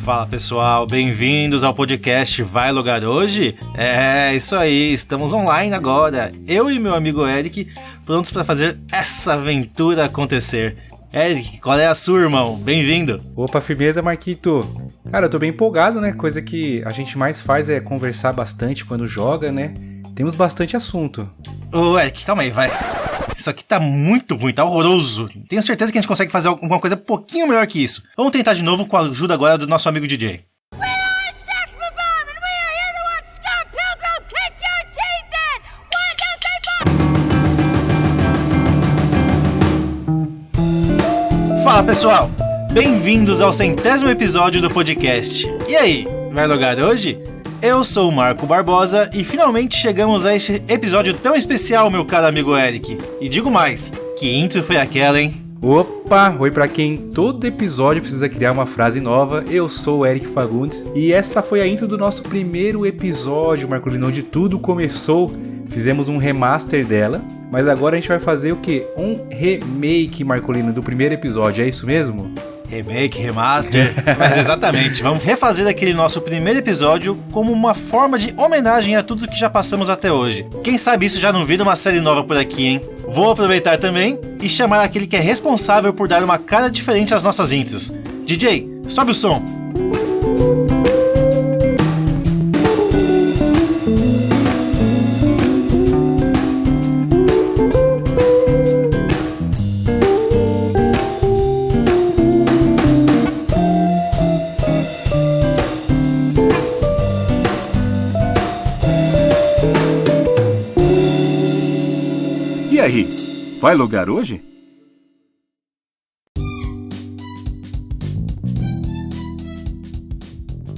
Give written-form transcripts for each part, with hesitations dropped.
Fala pessoal, bem-vindos ao podcast Vai Logar Hoje? É, isso aí, estamos online agora, eu e meu amigo Eric, prontos para fazer essa aventura acontecer. Eric, qual é a sua, irmão? Bem-vindo! Opa, firmeza, Marquito! Cara, eu tô bem empolgado, né? Coisa que a gente mais faz é conversar bastante quando joga, né? Temos bastante assunto. Ô Eric, calma aí, vai. Isso aqui tá muito ruim, tá horroroso. Tenho certeza que a gente consegue fazer alguma coisa um pouquinho melhor que isso. Vamos tentar de novo com a ajuda agora do nosso amigo DJ. Fala pessoal, bem-vindos ao 100º episódio do podcast. E aí, vai logar hoje? Eu sou o Marco Barbosa e finalmente chegamos a este episódio tão especial, meu caro amigo Eric. E digo mais, que intro foi aquela, hein? Opa, oi pra quem todo episódio precisa criar uma frase nova, eu sou o Eric Fagundes e essa foi a intro do nosso primeiro episódio, Marcolino, onde tudo começou. Fizemos um remaster dela, mas agora a gente vai fazer o quê? Um remake, Marcolino, do primeiro episódio, é isso mesmo? Remake, remaster, mas exatamente, vamos refazer aquele nosso primeiro episódio como uma forma de homenagem a tudo que já passamos até hoje. Quem sabe isso já não vira uma série nova por aqui, hein? Vou aproveitar também e chamar aquele que é responsável por dar uma cara diferente às nossas intros. DJ, sobe o som! E aí, vai logar hoje?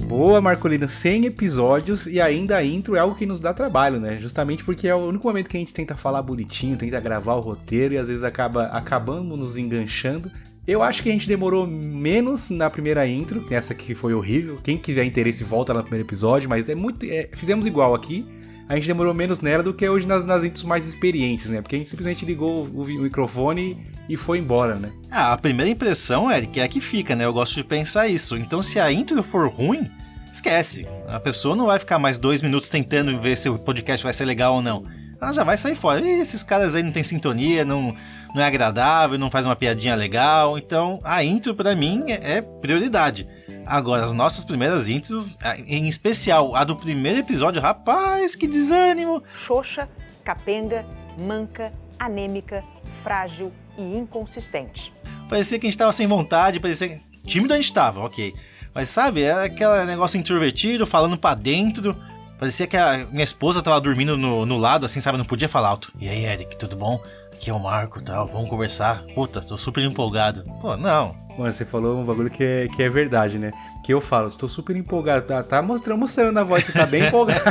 Boa, Marcolino, 100 episódios e ainda a intro é algo que nos dá trabalho, né? Justamente porque é o único momento que a gente tenta falar bonitinho, tenta gravar o roteiro e às vezes acabamos nos enganchando. Eu acho que a gente demorou menos na primeira intro, essa que foi horrível. Quem tiver interesse volta lá no primeiro episódio, mas fizemos igual aqui. A gente demorou menos nela do que hoje nas intros mais experientes, né? Porque a gente simplesmente ligou o microfone e foi embora, né? Ah, a primeira impressão, Eric, é a que fica, né? Eu gosto de pensar isso. Então, se a intro for ruim, esquece. A pessoa não vai ficar mais 2 minutos tentando ver se o podcast vai ser legal ou não. Ela já vai sair fora. E esses caras aí não tem sintonia, não é agradável, não faz uma piadinha legal. Então, a intro pra mim é prioridade. Agora, as nossas primeiras intros, em especial a do primeiro episódio, rapaz, que desânimo! Xoxa, capenga, manca, anêmica, frágil e inconsistente. Parecia que a gente tava sem vontade, parecia... Tímido a gente tava, ok. Mas sabe, era aquele negócio introvertido, falando pra dentro. Parecia que a minha esposa tava dormindo no lado, assim, sabe, não podia falar alto. E aí, Eric, tudo bom? Aqui é o Marco e tal, vamos conversar. Puta, tô super empolgado. Pô, não. Mano, você falou um bagulho que é verdade, né? Que eu falo, estou super empolgado. Tá mostrando na voz, você tá bem empolgado.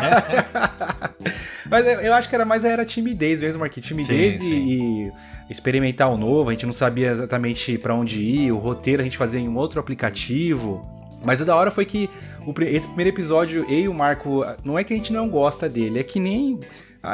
Mas eu acho que era timidez mesmo, Marquinhos. Timidez sim. E experimentar o novo. A gente não sabia exatamente pra onde ir. O roteiro a gente fazia em um outro aplicativo. Mas o da hora foi que esse primeiro episódio, eu e o Marco, não é que a gente não gosta dele, é que nem...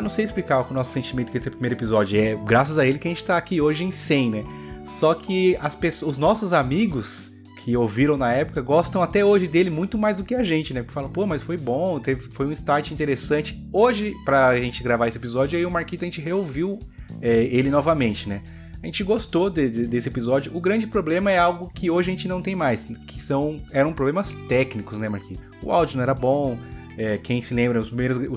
não sei explicar o nosso sentimento com esse primeiro episódio. É graças a ele que a gente tá aqui hoje em 100, né? Só que os nossos amigos que ouviram na época gostam até hoje dele muito mais do que a gente, né? Porque falam, pô, mas foi bom, foi um start interessante. Hoje, pra gente gravar esse episódio, aí o Marquito, a gente reouviu ele novamente, né? A gente gostou desse episódio. O grande problema é algo que hoje a gente não tem mais, que eram problemas técnicos, né, Marquinhos? O áudio não era bom. Quem se lembra, os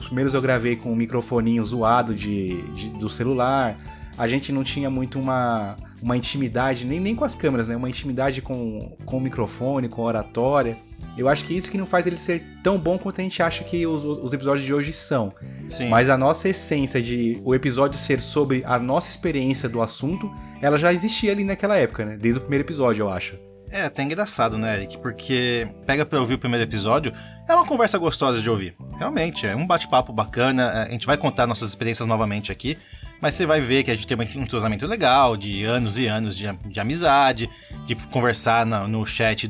primeiros eu gravei com um microfoninho zoado do celular. A gente não tinha muito uma intimidade, nem com as câmeras, né? Uma intimidade com o microfone, com a oratória. Eu acho que isso que não faz ele ser tão bom quanto a gente acha que os episódios de hoje são. Sim. Mas a nossa essência de o episódio ser sobre a nossa experiência do assunto, ela já existia ali naquela época, né? Desde o primeiro episódio, eu acho. É até engraçado, né, Eric? Porque pega pra ouvir o primeiro episódio, é uma conversa gostosa de ouvir. Realmente, é um bate-papo bacana. A gente vai contar nossas experiências novamente aqui, mas você vai ver que a gente tem um entrosamento legal, de anos e anos de amizade, de conversar no chat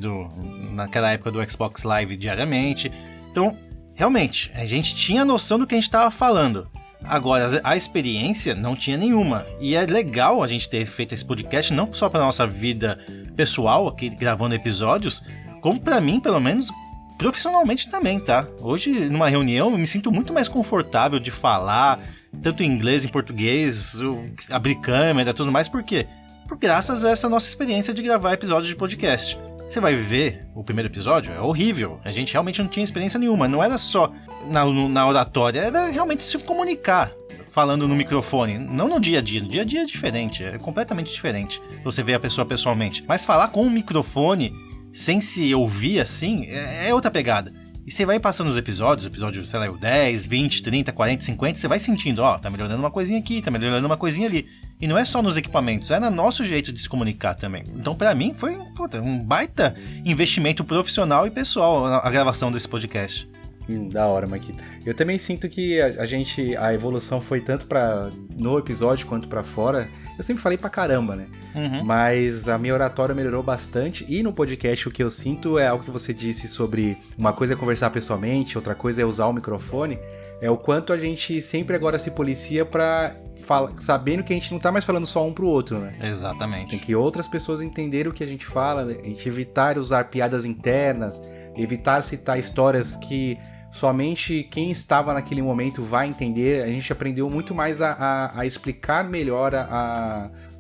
naquela época do Xbox Live diariamente. Então, realmente, a gente tinha noção do que a gente estava falando. Agora, a experiência não tinha nenhuma. E é legal a gente ter feito esse podcast não só para nossa vida pessoal aqui gravando episódios, como pra mim, pelo menos, profissionalmente também, tá? Hoje, numa reunião, eu me sinto muito mais confortável de falar, tanto em inglês, em português, abrir câmera e tudo mais, por quê? Graças a essa nossa experiência de gravar episódios de podcast. Você vai ver o primeiro episódio, é horrível. A gente realmente não tinha experiência nenhuma. Não era só na oratória, era realmente se comunicar falando no microfone. Não no dia a dia. No dia a dia é diferente, é completamente diferente. Você vê a pessoa pessoalmente. Mas falar com o microfone, sem se ouvir assim, é outra pegada. E você vai passando os episódios, sei lá, 10, 20, 30, 40, 50, você vai sentindo, tá melhorando uma coisinha aqui, tá melhorando uma coisinha ali. E não é só nos equipamentos, é no nosso jeito de se comunicar também. Então, pra mim, foi um baita investimento profissional e pessoal a gravação desse podcast. Da hora, Marquito. Eu também sinto que a evolução foi tanto no episódio quanto pra fora. Eu sempre falei pra caramba, né? Uhum. Mas a minha oratória melhorou bastante. E no podcast o que eu sinto é algo que você disse sobre uma coisa é conversar pessoalmente, outra coisa é usar o microfone. É o quanto a gente sempre agora se policia pra sabendo que a gente não tá mais falando só um pro outro, né? Exatamente. Tem que outras pessoas entenderem o que a gente fala, né? A gente evitar usar piadas internas, evitar citar histórias que somente quem estava naquele momento vai entender. A gente aprendeu muito mais a explicar melhor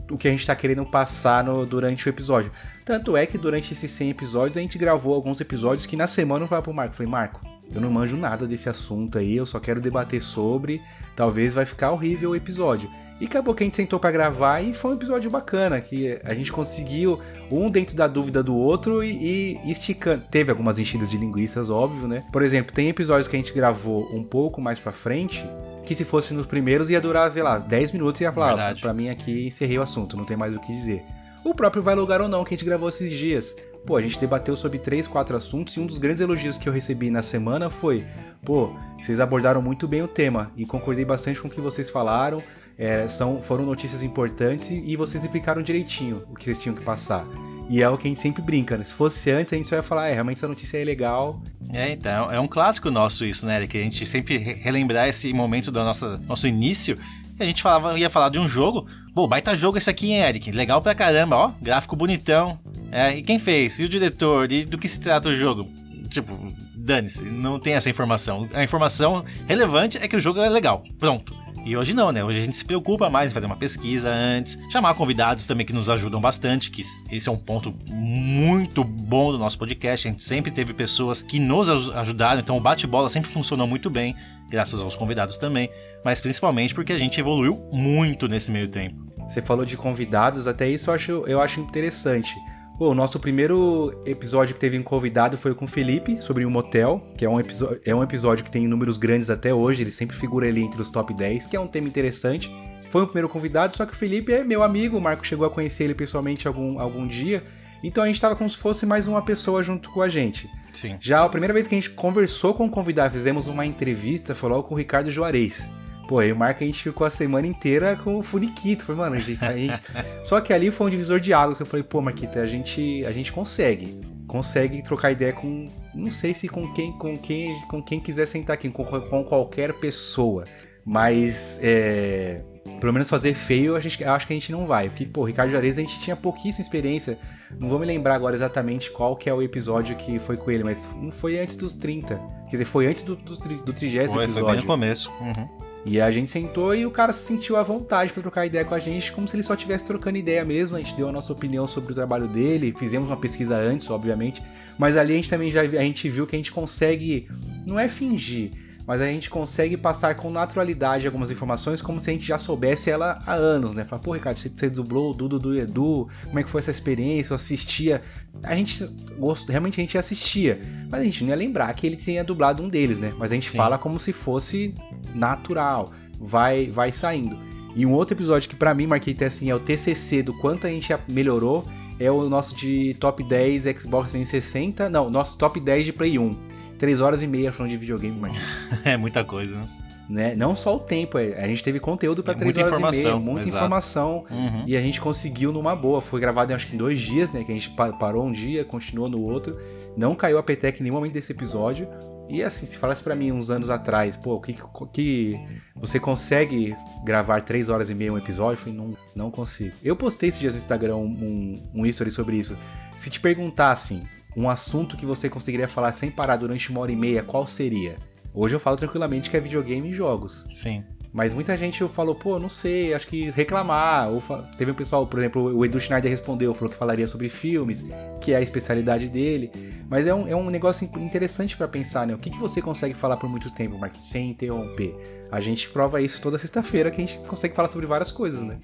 o que a gente está querendo passar durante o episódio. Tanto é que durante esses 100 episódios a gente gravou alguns episódios que na semana eu falei pro Marco, Marco, eu não manjo nada desse assunto aí, eu só quero debater sobre, talvez vai ficar horrível o episódio. E acabou que a gente sentou pra gravar e foi um episódio bacana, que a gente conseguiu um dentro da dúvida do outro e esticando. Teve algumas enchidas de linguiças, óbvio, né? Por exemplo, tem episódios que a gente gravou um pouco mais pra frente, que se fosse nos primeiros ia durar, sei lá, 10 minutos e ia falar, pra mim aqui encerrei o assunto, não tem mais o que dizer. O próprio Vai Lugar ou Não, que a gente gravou esses dias. Pô, a gente debateu sobre 3, 4 assuntos e um dos grandes elogios que eu recebi na semana foi, vocês abordaram muito bem o tema e concordei bastante com o que vocês falaram. Foram notícias importantes e vocês explicaram direitinho o que vocês tinham que passar. E é o que a gente sempre brinca, né? Se fosse antes, a gente só ia falar, realmente essa notícia é legal. Então, é um clássico nosso isso, né, Eric? A gente sempre relembrar esse momento do nosso início, e a gente ia falar de um jogo. Baita jogo esse aqui, hein, Eric? Legal pra caramba, ó, gráfico bonitão. E quem fez? E o diretor? E do que se trata o jogo? Tipo, dane-se, não tem essa informação. A informação relevante é que o jogo é legal, pronto. E hoje não, né? Hoje a gente se preocupa mais em fazer uma pesquisa antes, chamar convidados também que nos ajudam bastante, que esse é um ponto muito bom do nosso podcast. A gente sempre teve pessoas que nos ajudaram, então o bate-bola sempre funcionou muito bem, graças aos convidados também, mas principalmente porque a gente evoluiu muito nesse meio tempo. Você falou de convidados, até isso eu acho interessante. O nosso primeiro episódio que teve um convidado foi com o Felipe, sobre um motel, que é um episódio que tem números grandes até hoje, ele sempre figura ali entre os top 10, que é um tema interessante. Foi o primeiro convidado, só que o Felipe é meu amigo, o Marco chegou a conhecer ele pessoalmente algum dia, então a gente tava como se fosse mais uma pessoa junto com a gente. Sim. Já a primeira vez que a gente conversou com o convidado, fizemos uma entrevista, foi logo com o Ricardo Juarez. Aí o Marco, a gente ficou a semana inteira com o funiquito. Falei, mano, a gente... Só que ali foi um divisor de águas que eu falei, Marquito, a gente consegue trocar ideia com... Não sei se com quem quiser sentar aqui, com qualquer pessoa. Mas, pelo menos fazer feio, eu acho que a gente não vai. Porque, o Ricardo Juarez, a gente tinha pouquíssima experiência. Não vou me lembrar agora exatamente qual que é o episódio que foi com ele, mas não foi antes dos 30. Quer dizer, foi antes do 30º episódio. Foi bem no começo. Uhum. E a gente sentou e o cara se sentiu à vontade pra trocar ideia com a gente, como se ele só estivesse trocando ideia mesmo. A gente deu a nossa opinião sobre o trabalho dele, fizemos uma pesquisa antes, obviamente, mas ali a gente viu que a gente consegue, não é fingir, mas a gente consegue passar com naturalidade algumas informações como se a gente já soubesse ela há anos, né? Falar, Ricardo, você dublou o Dudu do Edu, como é que foi essa experiência? Eu assistia, realmente a gente assistia, mas a gente não ia lembrar que ele tinha dublado um deles, né? Mas a gente fala como se fosse natural, vai saindo. E um outro episódio que pra mim, Marquei, assim, é o TCC do quanto a gente melhorou, é o nosso de top 10 Xbox 360, não, nosso top 10 de Play 1. 3 horas e meia falando de videogame, Marquinhos. É muita coisa, né? Não só o tempo, a gente teve conteúdo pra 3 horas e meia, muita informação, e a gente conseguiu numa boa. Foi gravado acho que em 2 dias, né? Que a gente parou um dia, continuou no outro. Não caiu a peteca em nenhum momento desse episódio. E assim, se falasse pra mim uns anos atrás, pô, que você consegue gravar 3 horas e meia um episódio? Eu falei, não consigo. Eu postei esses dias no Instagram um history sobre isso. Se te perguntassem um assunto que você conseguiria falar sem parar durante 1h30, qual seria? Hoje eu falo tranquilamente que é videogame e jogos. Sim. Mas muita gente falou, pô, não sei, acho que reclamar. Teve um pessoal, por exemplo, o Edu Schneider respondeu, falou que falaria sobre filmes, que é a especialidade dele. Mas é um negócio interessante pra pensar, né? O que você consegue falar por muito tempo, Marquinhos, sem interromper? A gente prova isso toda sexta-feira, que a gente consegue falar sobre várias coisas, né?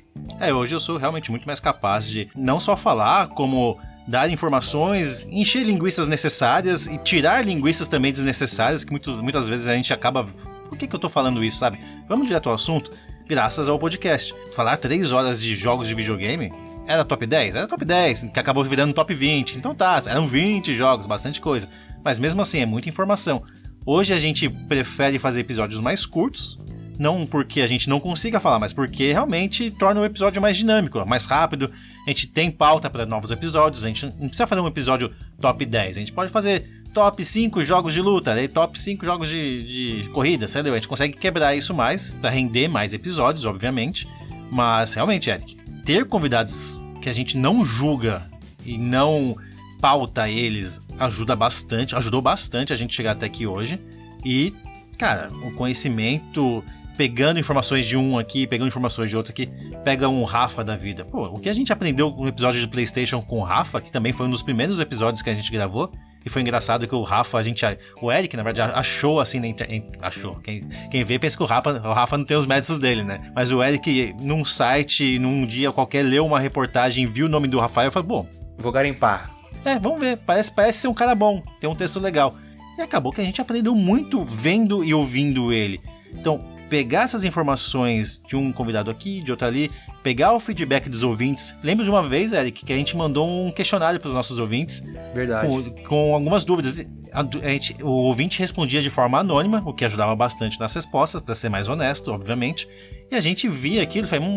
Hoje eu sou realmente muito mais capaz de não só falar, como dar informações, encher linguiças necessárias e tirar linguiças também desnecessárias, que muitas vezes a gente acaba... Por que eu tô falando isso, sabe? Vamos direto ao assunto, graças ao podcast. Falar 3 horas de jogos de videogame era top 10? Era top 10, que acabou virando top 20. Então tá, eram 20 jogos, bastante coisa. Mas mesmo assim, é muita informação. Hoje a gente prefere fazer episódios mais curtos, não porque a gente não consiga falar, mas porque realmente torna o episódio mais dinâmico, mais rápido. A gente tem pauta para novos episódios, a gente não precisa fazer um episódio top 10, a gente pode fazer top 5 jogos de luta, top 5 jogos de corrida, entendeu? A gente consegue quebrar isso mais, para render mais episódios, obviamente. Mas realmente, Eric, ter convidados que a gente não julga e não pauta eles ajudou bastante a gente chegar até aqui hoje. E, cara, o conhecimento, pegando informações de um aqui, pegando informações de outro aqui, pega um Rafa da vida. Pô, o que a gente aprendeu no episódio de PlayStation com o Rafa, que também foi um dos primeiros episódios que a gente gravou, e foi engraçado que o Eric, na verdade, achou assim na internet. Achou. Quem vê pensa que o Rafa não tem os méritos dele, né? Mas o Eric, num site, num dia qualquer, leu uma reportagem, viu o nome do Rafael e falou, bom, vou garimpar. Vamos ver, parece ser um cara bom, tem um texto legal. E acabou que a gente aprendeu muito vendo e ouvindo ele. Então, pegar essas informações de um convidado aqui, de outro ali, pegar o feedback dos ouvintes. Lembro de uma vez, Eric, que a gente mandou um questionário para os nossos ouvintes. Verdade. Com algumas dúvidas. O ouvinte respondia de forma anônima, o que ajudava bastante nas respostas, para ser mais honesto, obviamente. E a gente via aquilo e falei,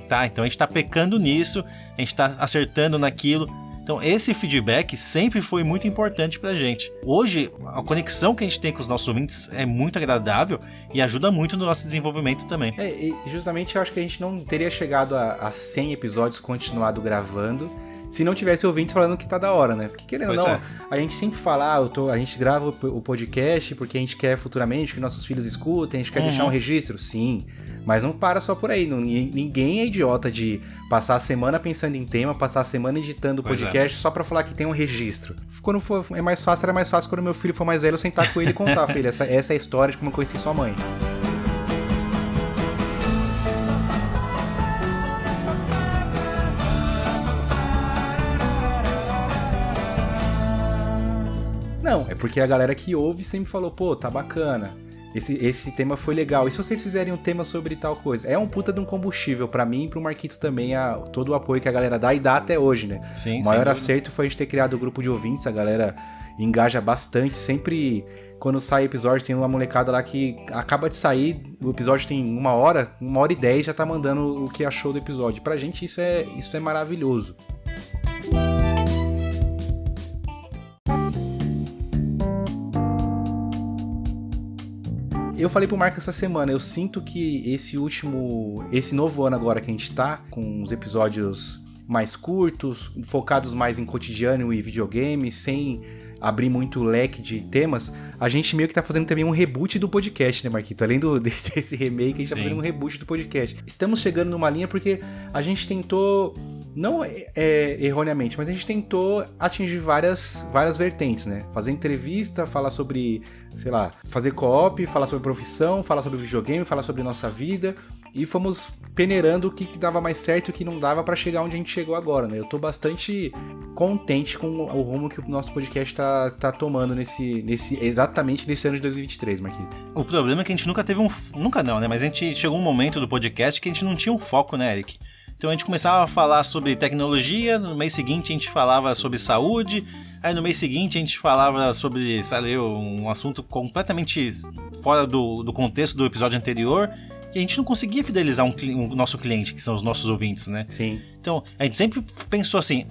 tá, então a gente tá pecando nisso, a gente tá acertando naquilo. Então esse feedback sempre foi muito importante pra gente. Hoje, a conexão que a gente tem com os nossos ouvintes é muito agradável e ajuda muito no nosso desenvolvimento também. E justamente eu acho que a gente não teria chegado a 100 episódios continuado gravando se não tivesse ouvintes falando que tá da hora, né? Porque querendo ou não, a gente sempre fala, a gente grava o podcast porque a gente quer futuramente que nossos filhos escutem, a gente quer deixar um registro, sim. Mas não para só por aí, ninguém é idiota de passar a semana pensando em tema, passar a semana editando o podcast só pra falar que tem um registro. Quando for, era mais fácil quando meu filho for mais velho eu sentar com ele e contar, filho, essa é a história de como eu conheci sua mãe. Não, é porque a galera que ouve sempre falou, pô, tá bacana. Esse tema foi legal. E se vocês fizerem um tema sobre tal coisa? É um puta de um combustível pra mim e pro Marquito também, todo o apoio que a galera dá e dá até hoje, né? Sim, o maior acerto foi a gente ter criado o grupo de ouvintes, a galera engaja bastante. Sempre quando sai episódio tem uma molecada lá que acaba de sair, o episódio tem 1h e 10, já tá mandando o que achou do episódio. Pra gente isso é maravilhoso. Eu falei pro Marco essa semana, eu sinto que esse novo ano agora que a gente tá, com os episódios mais curtos, focados mais em cotidiano e videogame, sem abrir muito leque de temas, a gente meio que tá fazendo também um reboot do podcast, né, Marquito? Além desse remake, a gente tá fazendo um reboot do podcast. Estamos chegando numa linha porque a gente tentou, não erroneamente, mas a gente tentou atingir várias vertentes, né? Fazer entrevista, falar sobre, sei lá, fazer co-op, falar sobre profissão, falar sobre videogame, falar sobre nossa vida, e fomos peneirando o que dava mais certo e o que não dava pra chegar onde a gente chegou agora, né? Eu tô bastante contente com o rumo que o nosso podcast tá tomando exatamente nesse ano de 2023, Marquito. O problema é que a gente nunca teve nunca não, né? Mas a gente chegou um momento do podcast que a gente não tinha um foco, né, Eric? Então a gente começava a falar sobre tecnologia, no mês seguinte a gente falava sobre saúde, aí no mês seguinte a gente falava sobre, sabe, um assunto completamente fora do contexto do episódio anterior, e a gente não conseguia fidelizar o nosso cliente, que são os nossos ouvintes, né? Sim. Então a gente sempre pensou assim,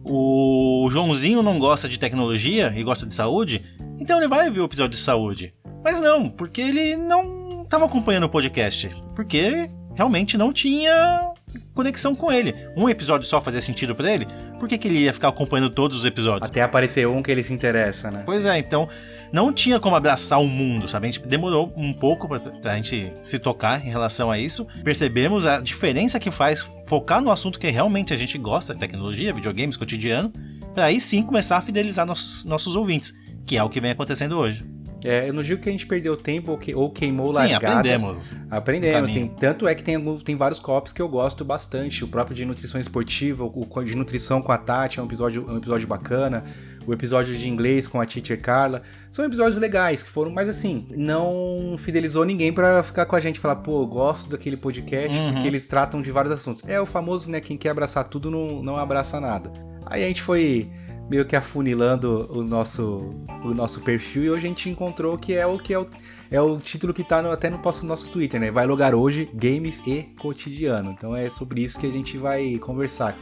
o Joãozinho não gosta de tecnologia e gosta de saúde, então ele vai ver o episódio de saúde. Mas não, porque ele não estava acompanhando o podcast. Porque realmente não tinha conexão com ele. Um episódio só fazia sentido pra ele? Por que ele ia ficar acompanhando todos os episódios? Até aparecer um que ele se interessa, né? Pois é, então não tinha como abraçar o mundo, sabe? A gente demorou um pouco pra gente se tocar em relação a isso. Percebemos a diferença que faz focar no assunto que realmente a gente gosta, tecnologia, videogames, cotidiano, pra aí sim começar a fidelizar nossos ouvintes, que é o que vem acontecendo hoje. Eu não digo que a gente perdeu tempo ou queimou largada. Sim, aprendemos, sim. Tanto é que tem vários co-ops que eu gosto bastante. O próprio de nutrição esportiva, o de nutrição com a Tati é um episódio bacana. O episódio de inglês com a Teacher Carla. São episódios legais que foram, mas assim, não fidelizou ninguém pra ficar com a gente. Falar, pô, eu gosto daquele podcast porque eles tratam de vários assuntos. É o famoso, né, quem quer abraçar tudo não abraça nada. Aí a gente foi meio que afunilando o nosso perfil e hoje a gente encontrou que é o título que tá até no nosso Twitter, né? Vai logar hoje, games e cotidiano. Então é sobre isso que a gente vai conversar.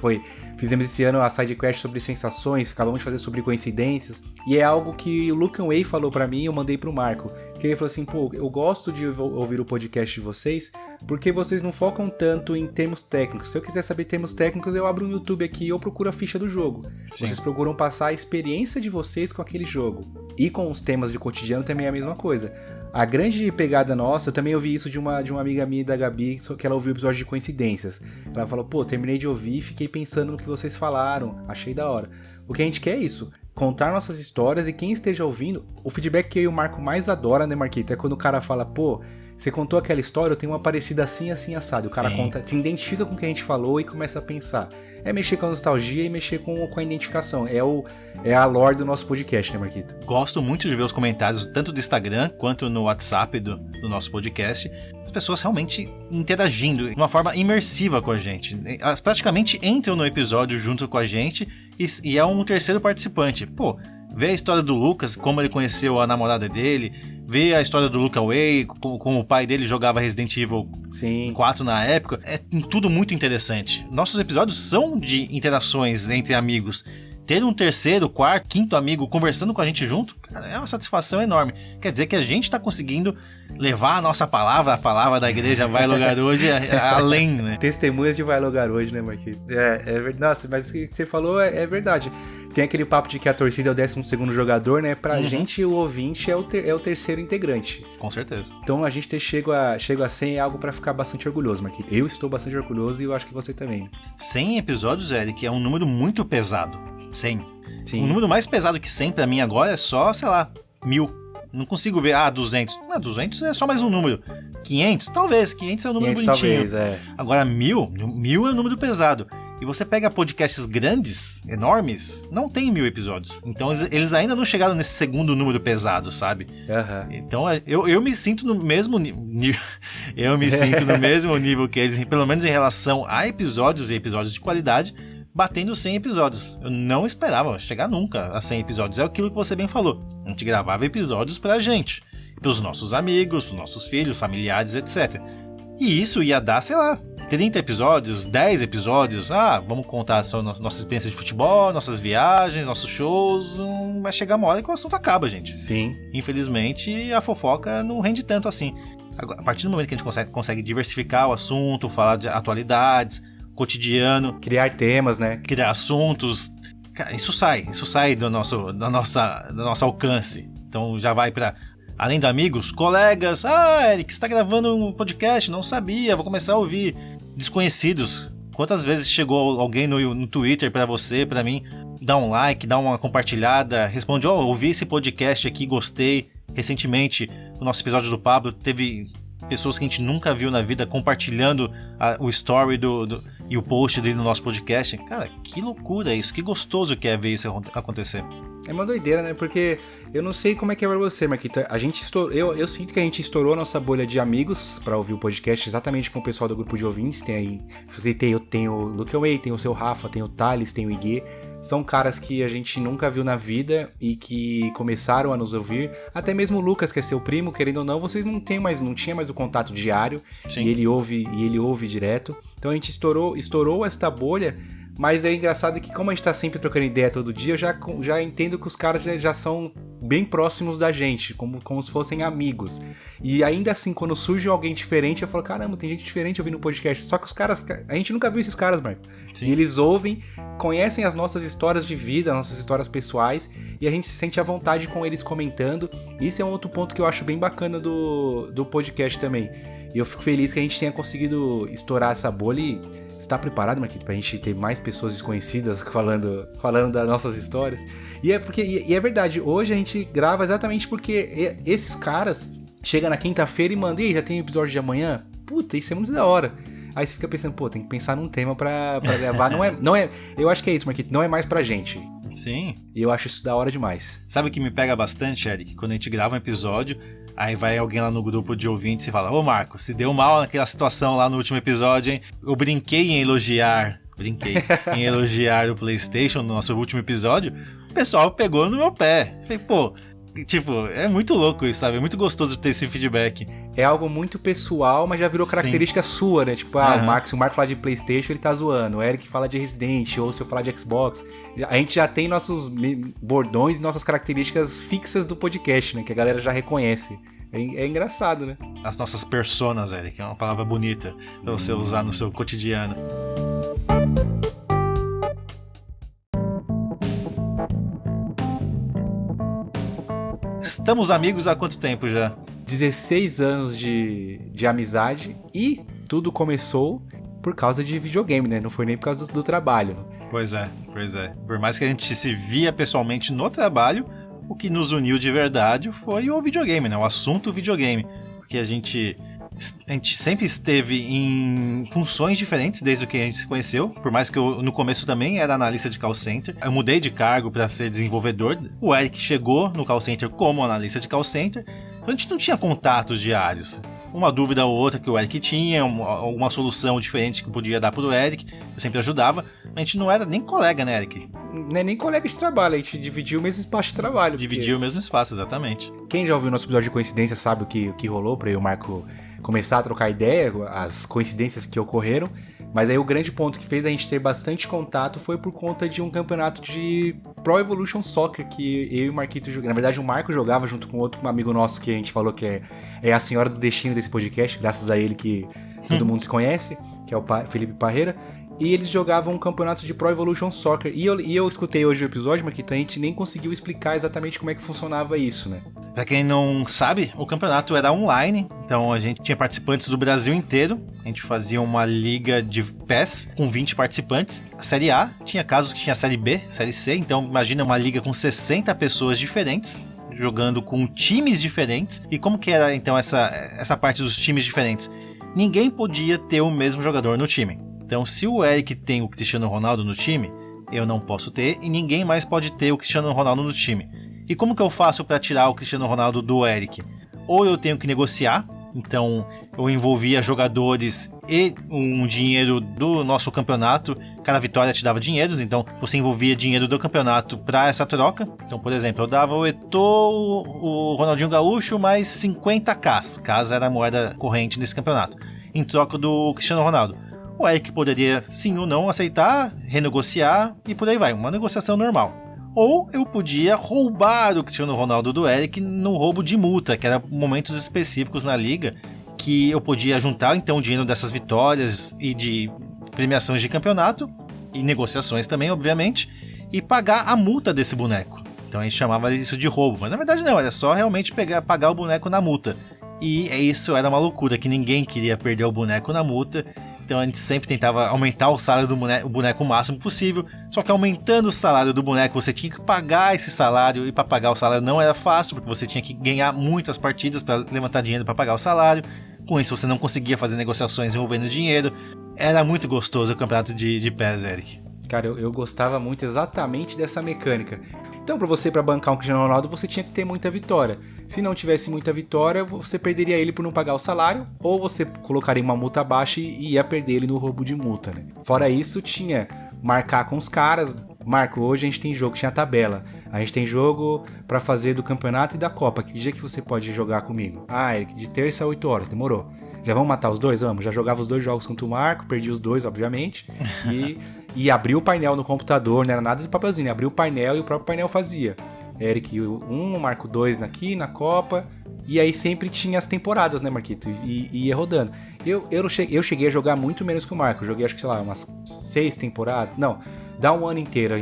Fizemos esse ano a sidequest sobre sensações, acabamos de fazer sobre coincidências, e é algo que o Lucan Way falou pra mim e eu mandei pro Marco. Que ele falou assim, pô, eu gosto de ouvir o podcast de vocês porque vocês não focam tanto em termos técnicos. Se eu quiser saber termos técnicos, eu abro um YouTube aqui e eu procuro a ficha do jogo. Sim. Vocês procuram passar a experiência de vocês com aquele jogo. E com os temas de cotidiano também é a mesma coisa. A grande pegada nossa, eu também ouvi isso de uma amiga minha da Gabi, que ela ouviu o episódio de coincidências. Ela falou, pô, terminei de ouvir e fiquei pensando no que vocês falaram, achei da hora. O que a gente quer é isso, contar nossas histórias e quem esteja ouvindo, o feedback que eu e o Marco mais adora, né, Marquito, é quando o cara fala, pô, você contou aquela história, eu tenho uma parecida assim, assim, assado. O cara conta, se identifica com o que a gente falou e começa a pensar. É mexer com a nostalgia e mexer com a identificação. É a lore do nosso podcast, né, Marquito? Gosto muito de ver os comentários, tanto do Instagram quanto no WhatsApp do nosso podcast. As pessoas realmente interagindo de uma forma imersiva com a gente. Elas praticamente entram no episódio junto com a gente e é um terceiro participante. Pô, ver a história do Lucas, como ele conheceu a namorada dele, ver a história do Lucan Way, como o pai dele jogava Resident Evil 4 na época, é tudo muito interessante. Nossos episódios são de interações entre amigos. Ter um terceiro, quarto, quinto amigo conversando com a gente junto, cara, é uma satisfação enorme. Quer dizer que a gente está conseguindo levar a nossa palavra, a palavra da igreja Vai Logar Hoje, além, né? Testemunhas de Vai Logar Hoje, né, Marquinhos? É verdade. Nossa, mas o que você falou é verdade. Tem aquele papo de que a torcida é o 12º jogador, né? Pra gente, o ouvinte é o terceiro integrante. Com certeza. Então, a gente ter chego a 100 é algo pra ficar bastante orgulhoso, Marquinhos. Eu estou bastante orgulhoso e eu acho que você também. 100 episódios, Eric, é um número muito pesado. 100. Sim. O número mais pesado que 100 pra mim agora é só, sei lá, 1000. Não consigo ver, 200. 200 é só mais um número. 500? Talvez, 500 é um número 500 bonitinho. Talvez, é. Agora 1000 é um número pesado. E você pega podcasts grandes, enormes, não tem 1000 episódios. Então eles ainda não chegaram nesse segundo número pesado, sabe? Então eu me sinto no mesmo nível. Eu me sinto no mesmo nível que eles, pelo menos em relação a episódios e episódios de qualidade, batendo 100 episódios. Eu não esperava chegar nunca a 100 episódios. É aquilo que você bem falou. A gente gravava episódios pra gente, pros nossos amigos, pros nossos filhos, familiares, etc. E isso ia dar, sei lá, 30 episódios, 10 episódios. Vamos contar só nossa experiência de futebol, nossas viagens, nossos shows. Vai chegar uma hora que o assunto acaba, gente. Sim. Infelizmente, a fofoca não rende tanto assim. A partir do momento que a gente consegue diversificar o assunto, falar de atualidades, cotidiano, criar temas, né? Criar assuntos. Cara, isso sai do nosso alcance. Então já vai para, além de amigos, colegas. Eric, você tá gravando um podcast? Não sabia, vou começar a ouvir. Desconhecidos. Quantas vezes chegou alguém no Twitter para você, para mim, dar um like, dar uma compartilhada, responde, ouvi esse podcast aqui, gostei. Recentemente, no nosso episódio do Pablo, teve pessoas que a gente nunca viu na vida compartilhando o story e o post dele no nosso podcast. Cara, que loucura isso, que gostoso que é ver isso acontecer. É uma doideira, né? Porque eu não sei como é que é pra você, Marquito. A gente eu sinto que a gente estourou a nossa bolha de amigos pra ouvir o podcast, exatamente com o pessoal do grupo de ouvintes. Tem o Lucan Way, tem o seu Rafa, tem o Thales, tem o Igê. São caras que a gente nunca viu na vida e que começaram a nos ouvir. Até mesmo o Lucas, que é seu primo, querendo ou não, vocês não tinham mais o contato diário. Sim. E ele ouve direto. Então a gente estourou esta bolha Mas é engraçado que como a gente tá sempre trocando ideia todo dia, eu já entendo que os caras já são bem próximos da gente, como se fossem amigos. E ainda assim, quando surge alguém diferente, eu falo, caramba, tem gente diferente ouvindo o podcast. Só que os caras, a gente nunca viu esses caras, Marco. Sim. Eles ouvem, conhecem as nossas histórias de vida, as nossas histórias pessoais, e a gente se sente à vontade com eles comentando. Isso é um outro ponto que eu acho bem bacana do podcast também. E eu fico feliz que a gente tenha conseguido estourar essa bolha e... Você tá preparado, Marquito, pra gente ter mais pessoas desconhecidas falando das nossas histórias? E é verdade, hoje a gente grava exatamente porque esses caras chegam na quinta-feira e mandam, e já tem episódio de amanhã? Puta, isso é muito da hora. Aí você fica pensando, pô, tem que pensar num tema pra gravar. Não é, eu acho que é isso, Marquito, não é mais pra gente. Sim. E eu acho isso da hora demais. Sabe o que me pega bastante, Eric? Quando a gente grava um episódio... Aí vai alguém lá no grupo de ouvintes e fala, ô Marco, se deu mal naquela situação lá no último episódio, hein? Eu brinquei em elogiar o PlayStation no nosso último episódio, o pessoal pegou no meu pé. Falei, pô, tipo, é muito louco isso, sabe? É muito gostoso ter esse feedback. É algo muito pessoal, mas já virou característica sua, né? Tipo, se o Marco falar de PlayStation, ele tá zoando. O Eric fala de Resident, ou se eu falar de Xbox. A gente já tem nossos bordões e nossas características fixas do podcast, né? Que a galera já reconhece. É engraçado, né? As nossas personas, Eric, é uma palavra bonita pra você usar no seu cotidiano. Estamos amigos há quanto tempo já? 16 anos de amizade e tudo começou por causa de videogame, né? Não foi nem por causa do trabalho. Pois é. Por mais que a gente se via pessoalmente no trabalho, o que nos uniu de verdade foi o videogame, né? O assunto videogame. Porque a gente sempre esteve em funções diferentes desde que a gente se conheceu. Por mais que eu, no começo também era analista de call center. Eu mudei de cargo para ser desenvolvedor. O Eric chegou no call center como analista de call center. Então a gente não tinha contatos diários. Uma dúvida ou outra que o Eric tinha, alguma solução diferente que eu podia dar pro Eric, eu sempre ajudava. A gente não era nem colega, né, Eric? Não é nem colega de trabalho, a gente dividiu o mesmo espaço de trabalho. Dividiu o mesmo espaço, exatamente. Quem já ouviu o nosso episódio de coincidência sabe o que rolou pra eu e o Marco começar a trocar ideia, as coincidências que ocorreram. Mas aí o grande ponto que fez a gente ter bastante contato foi por conta de um campeonato de Pro Evolution Soccer que eu e o Marquito jogamos. Na verdade, o Marco jogava junto com outro amigo nosso que a gente falou que é a senhora do destino desse podcast, graças a ele que todo mundo se conhece, que é o Felipe Parreira. E eles jogavam um campeonato de Pro Evolution Soccer. E eu escutei hoje o episódio, Marquito, a gente nem conseguiu explicar exatamente como é que funcionava isso, né? Pra quem não sabe, o campeonato era online, então a gente tinha participantes do Brasil inteiro. A gente fazia uma liga de PES com 20 participantes. A Série A tinha casos que tinha Série B, Série C, então imagina uma liga com 60 pessoas diferentes, jogando com times diferentes. E como que era então essa parte dos times diferentes? Ninguém podia ter o mesmo jogador no time. Então, se o Eric tem o Cristiano Ronaldo no time, eu não posso ter e ninguém mais pode ter o Cristiano Ronaldo no time. E como que eu faço para tirar o Cristiano Ronaldo do Eric? Ou eu tenho que negociar, então eu envolvia jogadores e um dinheiro do nosso campeonato, cada vitória te dava dinheiros, então você envolvia dinheiro do campeonato para essa troca. Então, por exemplo, eu dava o Eto'o, o Ronaldinho Gaúcho mais 50k, caso era a moeda corrente desse campeonato, em troca do Cristiano Ronaldo. O Eric poderia, sim ou não, aceitar, renegociar e por aí vai, uma negociação normal. Ou eu podia roubar o Cristiano Ronaldo do Eric num roubo de multa, que era momentos específicos na liga, que eu podia juntar então o dinheiro dessas vitórias e de premiações de campeonato, e negociações também, obviamente, e pagar a multa desse boneco. Então a gente chamava isso de roubo, mas na verdade não, era só realmente pagar o boneco na multa. E isso era uma loucura, que ninguém queria perder o boneco na multa. Então a gente sempre tentava aumentar o salário do boneco o máximo possível. Só que aumentando o salário do boneco, você tinha que pagar esse salário. E para pagar o salário não era fácil, porque você tinha que ganhar muitas partidas para levantar dinheiro para pagar o salário. Com isso você não conseguia fazer negociações envolvendo dinheiro. Era muito gostoso o campeonato de PES, Eric. Cara, eu gostava muito exatamente dessa mecânica. Então, para bancar um Cristiano Ronaldo, você tinha que ter muita vitória. Se não tivesse muita vitória, você perderia ele por não pagar o salário, ou você colocaria uma multa baixa e ia perder ele no roubo de multa, né? Fora isso, tinha marcar com os caras. Marco, hoje a gente tem jogo, tinha tabela. A gente tem jogo para fazer do campeonato e da Copa. Que dia que você pode jogar comigo? Ah, Eric, de terça a 8 horas, demorou. Já vamos matar os dois? Vamos. Já jogava os dois jogos contra o Marco, perdi os dois, obviamente. e abria o painel no computador, não era nada de papelzinho, abria o painel e o próprio painel fazia. Eric 1, Marco 2 aqui na Copa, e aí sempre tinha as temporadas, né, Marquito? E ia rodando. Eu cheguei a jogar muito menos que o Marco, joguei acho que, sei lá, umas 6 temporadas, não, dá um ano inteiro,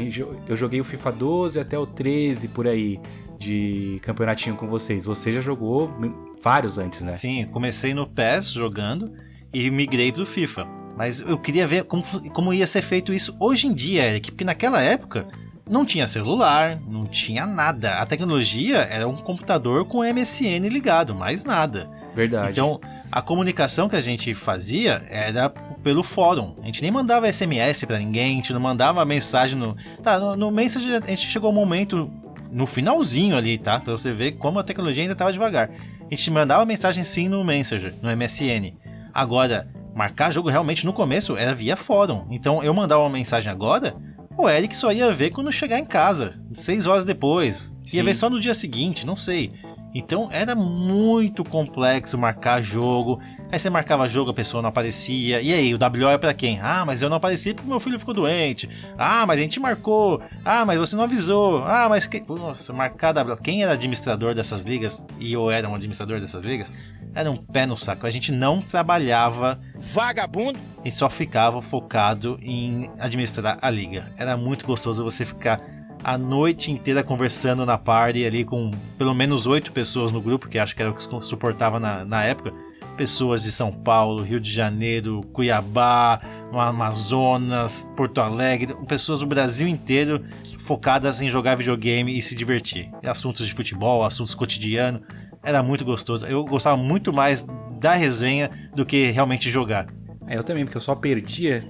eu joguei o FIFA 12 até o 13, por aí, de campeonatinho com vocês. Você já jogou vários antes, né? Sim, comecei no PES jogando e migrei pro FIFA. Mas eu queria ver como ia ser feito isso hoje em dia, Eric, porque naquela época não tinha celular, não tinha nada. A tecnologia era um computador com MSN ligado, mais nada. Verdade. Então, a comunicação que a gente fazia era pelo fórum. A gente nem mandava SMS pra ninguém, a gente não mandava mensagem no... No Messenger a gente chegou um momento... No finalzinho ali, tá? Pra você ver como a tecnologia ainda tava devagar. A gente mandava mensagem sim no Messenger, no MSN. Agora, marcar jogo realmente no começo era via fórum. Então eu mandava uma mensagem agora, o Eric só ia ver quando chegar em casa, 6 horas depois. Sim. Ia ver só no dia seguinte, não sei. Então era muito complexo marcar jogo. Aí você marcava jogo, a pessoa não aparecia. E aí, o WO é pra quem? Ah, mas eu não apareci porque meu filho ficou doente. Ah, mas a gente marcou. Ah, mas você não avisou. Ah, mas... Nossa, marcar WO. Quem era administrador dessas ligas, e eu era um administrador dessas ligas, era um pé no saco. A gente não trabalhava... Vagabundo! E só ficava focado em administrar a liga. Era muito gostoso você ficar a noite inteira conversando na party ali com pelo menos 8 pessoas no grupo, que acho que era o que suportava na época. Pessoas de São Paulo, Rio de Janeiro, Cuiabá, no Amazonas, Porto Alegre, pessoas do Brasil inteiro focadas em jogar videogame e se divertir. E assuntos de futebol, assuntos cotidianos, era muito gostoso. Eu gostava muito mais da resenha do que realmente jogar. Eu também, porque eu só perdia.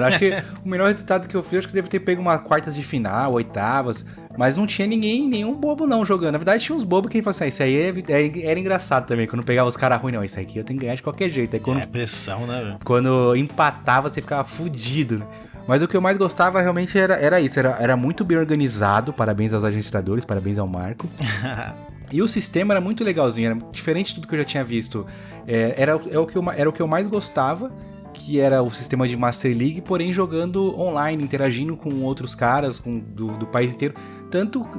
Acho que o melhor resultado que eu fiz, acho que devo ter pego uma quartas de final, oitavas, mas não tinha nenhum bobo não jogando. Na verdade tinha uns bobos que falavam assim, isso aí era engraçado também, quando pegava os caras ruins, não, isso aqui eu tenho que ganhar de qualquer jeito. Aí quando, pressão, né? Quando empatava, você ficava fudido, né? Mas o que eu mais gostava realmente era isso, era muito bem organizado, parabéns aos administradores, parabéns ao Marco. E o sistema era muito legalzinho, era diferente de tudo que eu já tinha visto. Era o que eu mais gostava, que era o sistema de Master League, porém jogando online, interagindo com outros caras do país inteiro.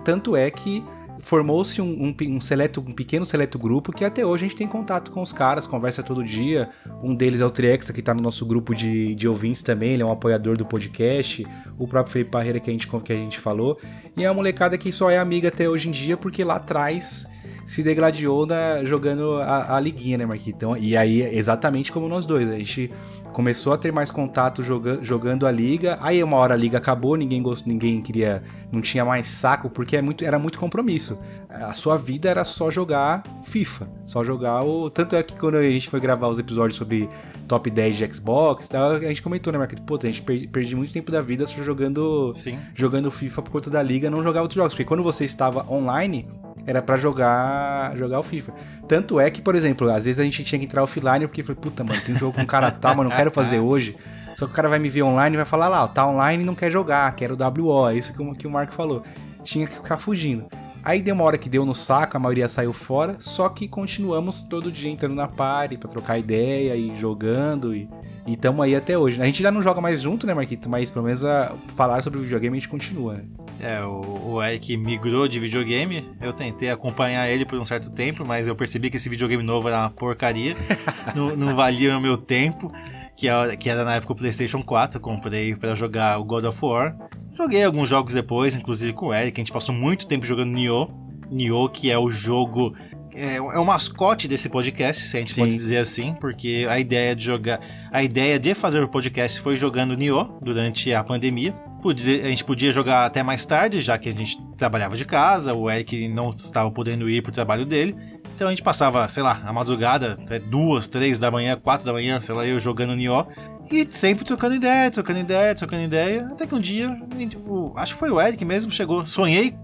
Tanto é que formou-se um pequeno seleto grupo que até hoje a gente tem contato com os caras, conversa todo dia. Um deles é o Triexa, que tá no nosso grupo de ouvintes também, ele é um apoiador do podcast. O próprio Felipe Parreira que a gente falou. E é uma molecada que só é amiga até hoje em dia, porque lá atrás se degladiou jogando a liguinha, né, Marquinhos? Então, e aí, exatamente como nós dois, a gente começou a ter mais contato jogando a liga, aí uma hora a liga acabou, ninguém queria, não tinha mais saco, porque era muito compromisso. A sua vida era só jogar FIFA, só jogar Tanto é que quando a gente foi gravar os episódios sobre top 10 de Xbox, a gente comentou, né, Marquinhos? Pô, a gente perdi muito tempo da vida só jogando FIFA por conta da liga, não jogava outros jogos, porque quando você estava online, era pra jogar o FIFA. Tanto é que, por exemplo, às vezes a gente tinha que entrar offline porque foi, puta, mano, tem um jogo com um cara tal, mas não quero fazer hoje. Só que o cara vai me ver online e vai falar lá, ó, tá online e não quer jogar, quero WO, é isso que o Marco falou. Tinha que ficar fugindo. Aí deu uma hora que deu no saco, a maioria saiu fora, só que continuamos todo dia entrando na party pra trocar ideia e jogando e tamo aí até hoje. A gente já não joga mais junto, né, Marquito? Mas pelo menos falar sobre o videogame a gente continua, né? O Eric migrou de videogame, eu tentei acompanhar ele por um certo tempo, mas eu percebi que esse videogame novo era uma porcaria, não valia o meu tempo, que era na época o PlayStation 4, eu comprei pra jogar o God of War. Joguei alguns jogos depois, inclusive com o Eric, a gente passou muito tempo jogando Nioh, que é o jogo... É o mascote desse podcast, se a gente pode dizer assim, porque a ideia de fazer o podcast foi jogando Nioh durante a pandemia. A gente podia jogar até mais tarde, já que a gente trabalhava de casa, o Eric não estava podendo ir pro trabalho dele. Então a gente passava, sei lá, a madrugada, até 2, 3 da manhã, 4 da manhã, sei lá, eu jogando Nioh. E sempre trocando ideia, até que um dia, acho que foi o Eric mesmo, chegou, sonhei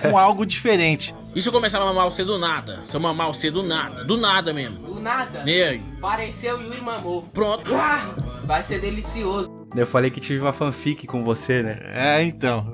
com algo diferente. E se eu começar a mamar você do nada? Se eu mamar você do nada mesmo. Do nada? Nele. Pareceu Yuri mamou. Pronto. Vai ser delicioso. Eu falei que tive uma fanfic com você, né? Então,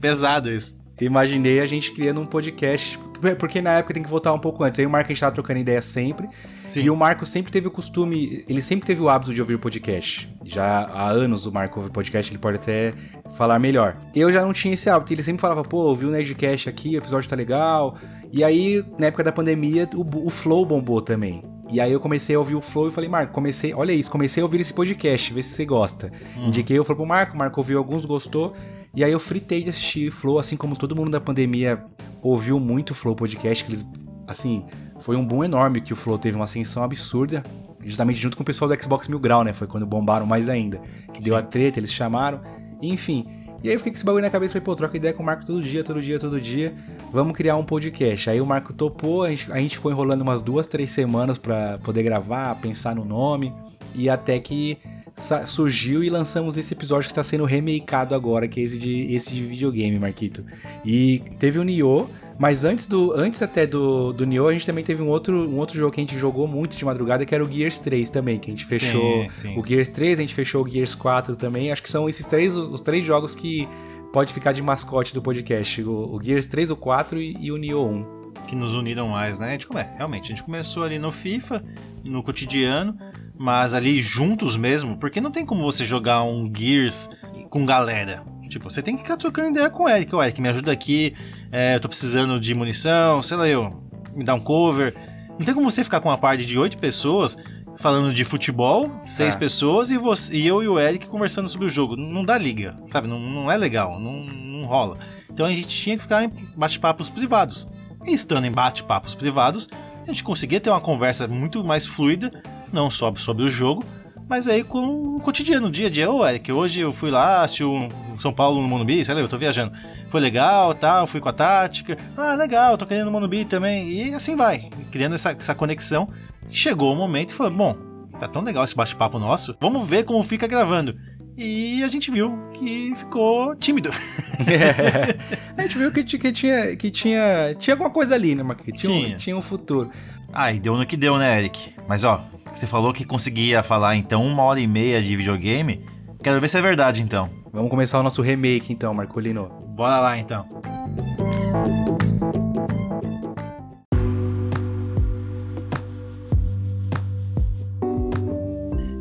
pesado isso. Imaginei a gente criando um podcast, porque na época tem que voltar um pouco antes. Aí o Marco, a gente tava trocando ideia sempre. Sim. E o Marco sempre teve o costume, ele sempre teve o hábito de ouvir podcast. Já há anos o Marco ouve podcast, ele pode até falar melhor. Eu já não tinha esse hábito, ele sempre falava, pô, ouvi o Nerdcast aqui, o episódio tá legal. E aí, na época da pandemia, o Flow bombou também. E aí eu comecei a ouvir o Flow e falei, Marco, comecei a ouvir esse podcast, vê se você gosta. Indiquei, eu falei pro Marco, o Marco ouviu alguns, gostou. E aí eu fritei de assistir Flow, assim como todo mundo da pandemia ouviu muito o Flow Podcast, que eles, assim, foi um boom enorme que o Flow teve uma ascensão absurda, justamente junto com o pessoal do Xbox Mil Grau, né? Foi quando bombaram mais ainda, que deu a treta, eles chamaram, enfim. E aí eu fiquei com esse bagulho na cabeça, falei, pô, troca ideia com o Marco todo dia, vamos criar um podcast. Aí o Marco topou, a gente ficou enrolando umas 2-3 semanas pra poder gravar, pensar no nome, e até que surgiu e lançamos esse episódio que está sendo remakeado agora, que é esse de videogame, Marquito. E teve o Nioh, mas antes até do Nioh, a gente também teve um outro jogo que a gente jogou muito de madrugada, que era o Gears 3 também, que a gente fechou o Gears 3, a gente fechou o Gears 4 também. Acho que são esses os 3 jogos que pode ficar de mascote do podcast, o Gears 3, o 4 e o Nioh 1. Que nos uniram mais, né? Realmente, a gente começou ali no FIFA, no cotidiano, mas ali juntos mesmo, porque não tem como você jogar um Gears com galera. Tipo, você tem que ficar trocando ideia com o Eric. O Eric, me ajuda aqui, eu tô precisando de munição, sei lá, me dá um cover. Não tem como você ficar com uma party de 8 pessoas falando de futebol, 6 pessoas, e eu e o Eric conversando sobre o jogo. Não dá liga, sabe? Não é legal, não rola. Então a gente tinha que ficar em bate-papos privados. E estando em bate-papos privados, a gente conseguia ter uma conversa muito mais fluida, não só sobre o jogo, mas aí com o cotidiano, dia a dia. Ô, Eric, hoje eu fui lá, assisti o São Paulo no Morumbi, sei lá, eu tô viajando. Foi legal, tá, eu fui com a tática. Ah, legal, tô querendo no Morumbi também. E assim vai, criando essa conexão. Chegou o momento e falou, bom, tá tão legal esse bate-papo nosso, vamos ver como fica gravando. E a gente viu que ficou tímido. A gente viu que tinha alguma coisa ali, né, Marquinhos? Tinha um futuro. Ah, e deu no que deu, né, Eric? Mas ó, você falou que conseguia falar então 1h30 de videogame. Quero ver se é verdade então. Vamos começar o nosso remake então, Marcolino. Bora lá então.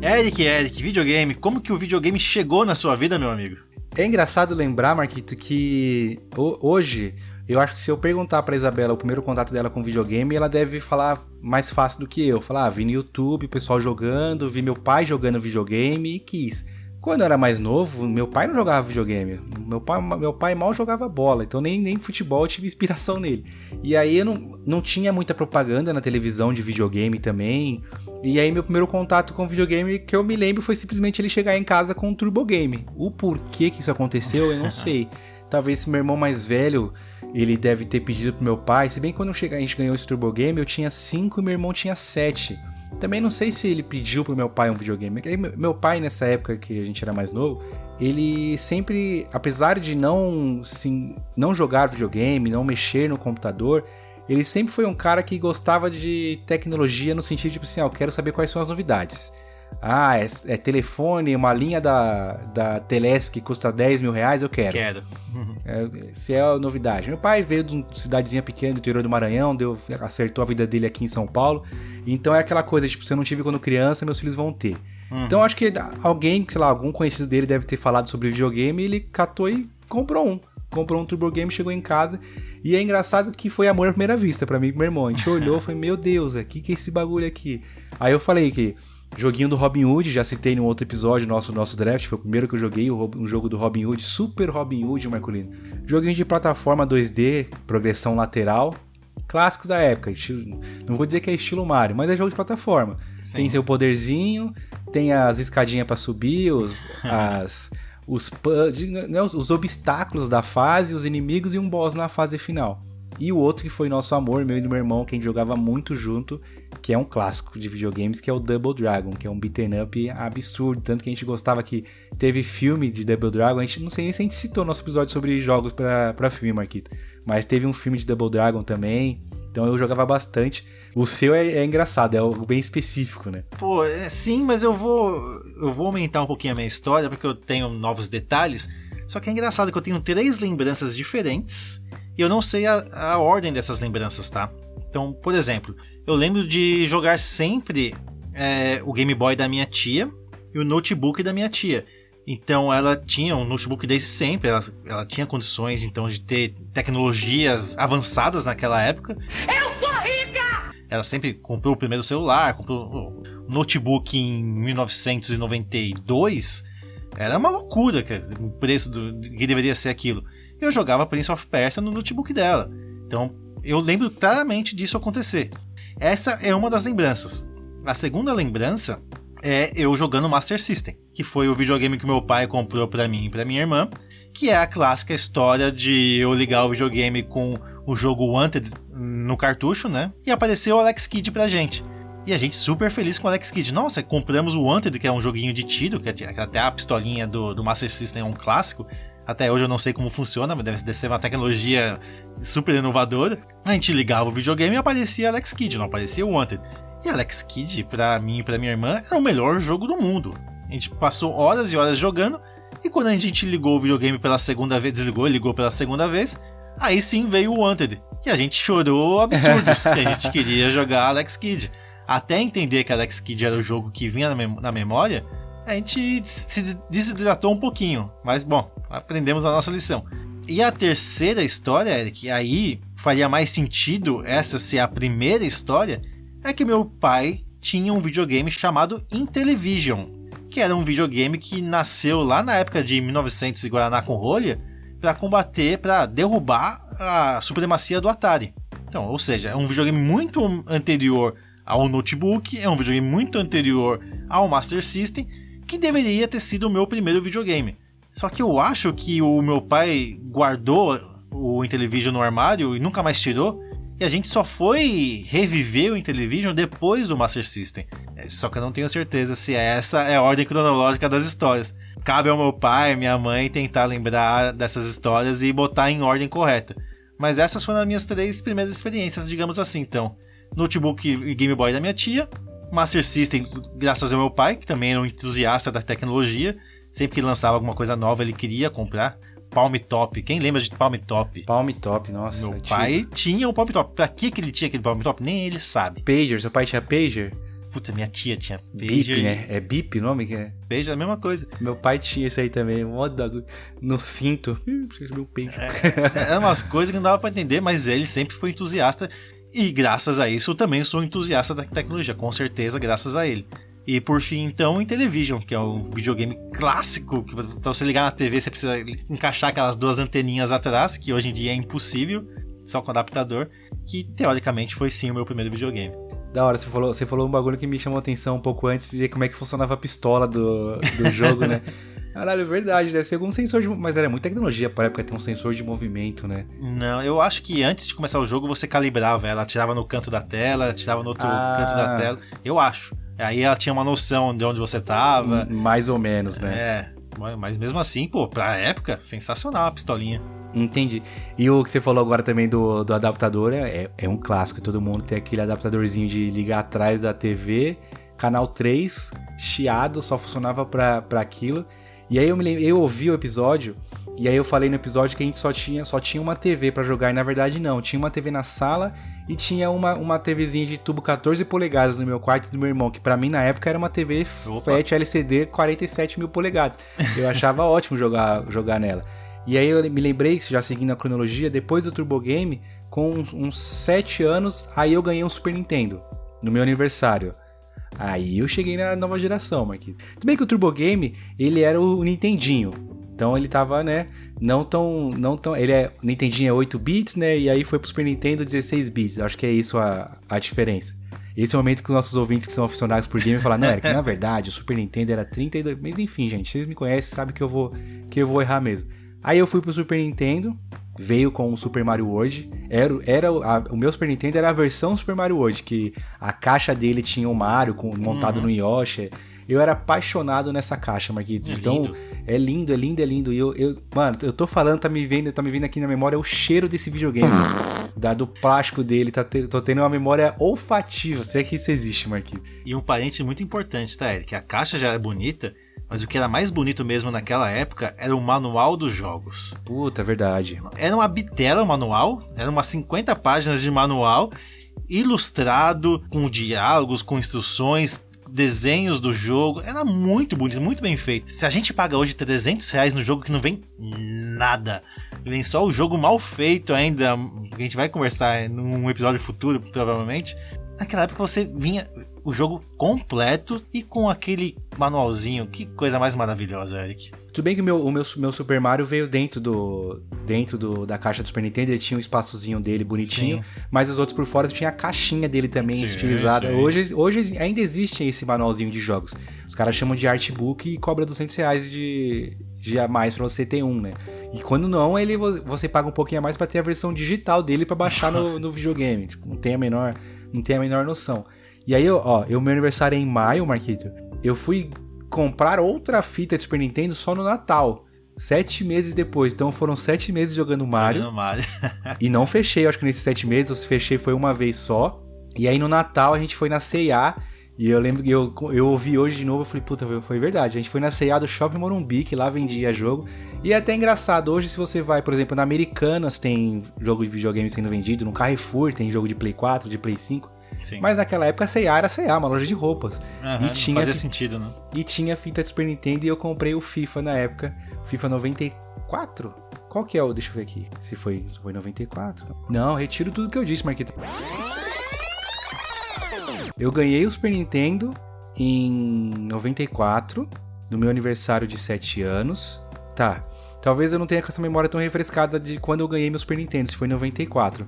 Eric, videogame, como que o videogame chegou na sua vida, meu amigo? É engraçado lembrar, Marquito, que hoje, eu acho que se eu perguntar pra Isabela o primeiro contato dela com videogame, ela deve falar mais fácil do que eu. Falar, vi no YouTube, o pessoal jogando, vi meu pai jogando videogame e quis. Quando eu era mais novo, meu pai não jogava videogame. Meu pai mal jogava bola, então nem futebol eu tive inspiração nele. E aí eu não tinha muita propaganda na televisão de videogame também. E aí meu primeiro contato com videogame que eu me lembro foi simplesmente ele chegar em casa com um Turbo Game. O porquê que isso aconteceu, eu não sei. Talvez esse meu irmão mais velho, ele deve ter pedido pro meu pai. Se bem que quando a gente ganhou esse Turbo Game, eu tinha 5 e meu irmão tinha 7. Também não sei se ele pediu pro meu pai um videogame. Meu pai, nessa época que a gente era mais novo, ele sempre, apesar de não jogar videogame, não mexer no computador, ele sempre foi um cara que gostava de tecnologia no sentido de, tipo assim, eu quero saber quais são as novidades. Ah, é telefone, uma linha da Telesp que custa 10 mil reais, eu quero. Se é a novidade. Meu pai veio de uma cidadezinha pequena do interior do Maranhão, acertou a vida dele aqui em São Paulo. Então é aquela coisa, tipo, se eu não tive quando criança, meus filhos vão ter. Então acho que alguém, sei lá, algum conhecido dele deve ter falado sobre videogame e ele catou e comprou um. Comprou um Turbo Game, chegou em casa. E é engraçado que foi amor à primeira vista pra mim e pro meu irmão. A gente olhou e falou, meu Deus, o que é esse bagulho aqui? Aí eu falei que joguinho do Robin Hood, já citei num outro episódio nosso draft, foi o primeiro que eu joguei, um jogo do Robin Hood, Super Robin Hood, Marcolino. Joguinho de plataforma 2D, progressão lateral, clássico da época, não vou dizer que é estilo Mario, mas é jogo de plataforma. Sim. Tem seu poderzinho, tem as escadinhas pra subir, os obstáculos da fase, os inimigos e um boss na fase final. E o outro que foi nosso amor, meu e do meu irmão, que a gente jogava muito junto, que é um clássico de videogames, que é o Double Dragon, que é um beat'em up absurdo, tanto que a gente gostava que teve filme de Double Dragon, a gente não sei nem se a gente citou nosso episódio sobre jogos pra filme, Marquito, mas teve um filme de Double Dragon também, então eu jogava bastante. O seu é engraçado, é algo bem específico, né? Pô, sim, mas eu vou aumentar um pouquinho a minha história, porque eu tenho novos detalhes, só que é engraçado que eu tenho 3 lembranças diferentes, e eu não sei a ordem dessas lembranças, tá? Então, por exemplo, eu lembro de jogar sempre o Game Boy da minha tia, e o notebook da minha tia. Então ela tinha um notebook desde sempre, ela tinha condições então de ter tecnologias avançadas naquela época. Eu sou rica! Ela sempre comprou o primeiro celular, comprou o notebook em 1992. Era uma loucura o preço que deveria ser aquilo. Eu jogava Prince of Persia no notebook dela. Então eu lembro claramente disso acontecer. Essa é uma das lembranças. A segunda lembrança é eu jogando Master System, que foi o videogame que meu pai comprou pra mim e pra minha irmã, que é a clássica história de eu ligar o videogame com o jogo Wanted no cartucho, né? E apareceu o Alex Kidd pra gente. E a gente super feliz com o Alex Kidd. Nossa, compramos o Wanted, que é um joguinho de tiro, que até a pistolinha do Master System é um clássico. Até hoje eu não sei como funciona, mas deve ser uma tecnologia super inovadora. A gente ligava o videogame e aparecia Alex Kidd, não aparecia o Wanted. E Alex Kidd, pra mim e pra minha irmã, era o melhor jogo do mundo. A gente passou horas e horas jogando, e quando a gente ligou o videogame pela segunda vez, desligou e ligou pela segunda vez, aí sim veio o Wanted. E a gente chorou absurdos, que a gente queria jogar Alex Kidd. Até entender que Alex Kidd era o jogo que vinha na memória, a gente se desidratou um pouquinho. Mas, bom, aprendemos a nossa lição. E a terceira história, Eric, aí faria mais sentido essa ser a primeira história, é que meu pai tinha um videogame chamado Intellivision, que era um videogame que nasceu lá na época de 1900 e Guaraná com rolha, para derrubar a supremacia do Atari. Então, ou seja, é um videogame muito anterior ao notebook, é um videogame muito anterior ao Master System, que deveria ter sido o meu primeiro videogame. Só que eu acho que o meu pai guardou o Intellivision no armário e nunca mais tirou, e a gente só foi reviver o Intellivision depois do Master System. Só que eu não tenho certeza se essa é a ordem cronológica das histórias. Cabe ao meu pai, minha mãe, tentar lembrar dessas histórias e botar em ordem correta. Mas essas foram as minhas 3 primeiras experiências, digamos assim. Então, notebook e Game Boy da minha tia, Master System graças ao meu pai, que também era um entusiasta da tecnologia. Sempre que lançava alguma coisa nova, ele queria comprar. Palm Top. Quem lembra de Palm Top? Palm Top, nossa. Meu pai tinha um Palm Top. Pra que ele tinha aquele Palm Top? Nem ele sabe. Pager, seu pai tinha pager? Puta, minha tia tinha pager. Bip, né? É bip o nome que é? Pager é a mesma coisa. Meu pai tinha isso aí também. No cinto. Meu pager. Eram umas coisas que não dava pra entender, mas ele sempre foi entusiasta. E graças a isso eu também sou entusiasta da tecnologia. Com certeza, graças a ele. E por fim, então, o Intellivision, que é um videogame clássico, que pra você ligar na TV você precisa encaixar aquelas 2 anteninhas atrás, que hoje em dia é impossível, só com adaptador, que teoricamente foi sim o meu primeiro videogame. Da hora, você falou um bagulho que me chamou a atenção um pouco antes, de como é que funcionava a pistola do jogo, né? Caralho, é verdade, deve ser algum sensor de... Mas era muita tecnologia pra época ter um sensor de movimento, né? Não, eu acho que antes de começar o jogo você calibrava ela, tirava no canto da tela, tirava no outro canto da tela, eu acho. Aí ela tinha uma noção de onde você tava. Mais ou menos, né? É, mas mesmo assim, pô, pra época, sensacional a pistolinha. Entendi. E o que você falou agora também do adaptador é um clássico. Todo mundo tem aquele adaptadorzinho de ligar atrás da TV, canal 3, chiado, só funcionava pra aquilo. E aí eu ouvi o episódio, e aí eu falei no episódio que a gente só tinha uma TV pra jogar, e na verdade não, tinha uma TV na sala e tinha uma TVzinha de tubo 14 polegadas no meu quarto e do meu irmão, que pra mim na época era uma TV FAT LCD 47 mil polegadas. Eu achava ótimo jogar nela. E aí eu me lembrei, já seguindo a cronologia, depois do Turbo Game, com uns 7 anos, aí eu ganhei um Super Nintendo, no meu aniversário. Aí eu cheguei na nova geração, Marquinhos. Tudo bem que o Turbo Game, ele era o Nintendinho. Então ele tava, né, não tão... O Nintendinho é 8 bits, né, e aí foi pro Super Nintendo 16 bits. Eu acho que é isso a diferença. Esse é o momento que os nossos ouvintes que são aficionados por game falam, não, Eric, na verdade o Super Nintendo era 32... Mas enfim, gente, vocês me conhecem, sabem que eu vou errar mesmo. Aí eu fui pro Super Nintendo, veio com o Super Mario World. O meu Super Nintendo era a versão Super Mario World, que a caixa dele tinha o Mario montado no Yoshi. Eu era apaixonado nessa caixa, Marquinhos. Então, é lindo. E mano, eu tô falando, tá me vindo aqui na memória o cheiro desse videogame. Do plástico dele, tô tendo uma memória olfativa. Se é que isso existe, Marquinhos. E um parente muito importante, tá, Eric? A caixa já era bonita, mas o que era mais bonito mesmo naquela época era o manual dos jogos. Puta, é verdade. Era uma bitela o manual, eram umas 50 páginas de manual, ilustrado, com diálogos, com instruções, desenhos do jogo, era muito bonito, muito bem feito. Se a gente paga hoje R$300 no jogo que não vem nada, vem só o jogo mal feito ainda, a gente vai conversar num episódio futuro, provavelmente. Naquela época você vinha o jogo completo e com aquele manualzinho. Que coisa mais maravilhosa, Eric. Tudo bem que o meu Super Mario veio dentro da caixa do Super Nintendo, ele tinha um espaçozinho dele bonitinho, sim, mas os outros por fora tinha a caixinha dele também, sim, estilizada. Sim. Hoje ainda existe esse manualzinho de jogos. Os caras chamam de artbook e cobra R$200 de a mais pra você ter um, né? E quando não, você paga um pouquinho a mais pra ter a versão digital dele pra baixar no videogame. Tipo, não tem a menor noção. E aí, meu aniversário é em maio, Marquito. Eu fui comprar outra fita de Super Nintendo só no Natal. 7 meses depois. Então foram 7 meses jogando Mario. E não fechei, acho que nesses 7 meses. Eu fechei foi uma vez só. E aí no Natal a gente foi na C&A. E eu lembro que eu ouvi hoje de novo. Eu falei, puta, foi verdade. A gente foi na C&A do Shopping Morumbi, que lá vendia jogo. E é até engraçado. Hoje, se você vai, por exemplo, na Americanas tem jogo de videogame sendo vendido. No Carrefour tem jogo de Play 4, de Play 5. Sim. Mas naquela época a C&A era C&A, uma loja de roupas. E tinha, não fazia sentido, né? E tinha fita de Super Nintendo e eu comprei o FIFA na época. FIFA 94? Qual que é o... Deixa eu ver aqui. Se foi 94? Não, retiro tudo que eu disse, Marquito. Eu ganhei o Super Nintendo em 94, no meu aniversário de 7 anos. Tá. Talvez eu não tenha com essa memória tão refrescada de quando eu ganhei meu Super Nintendo, se foi em 94.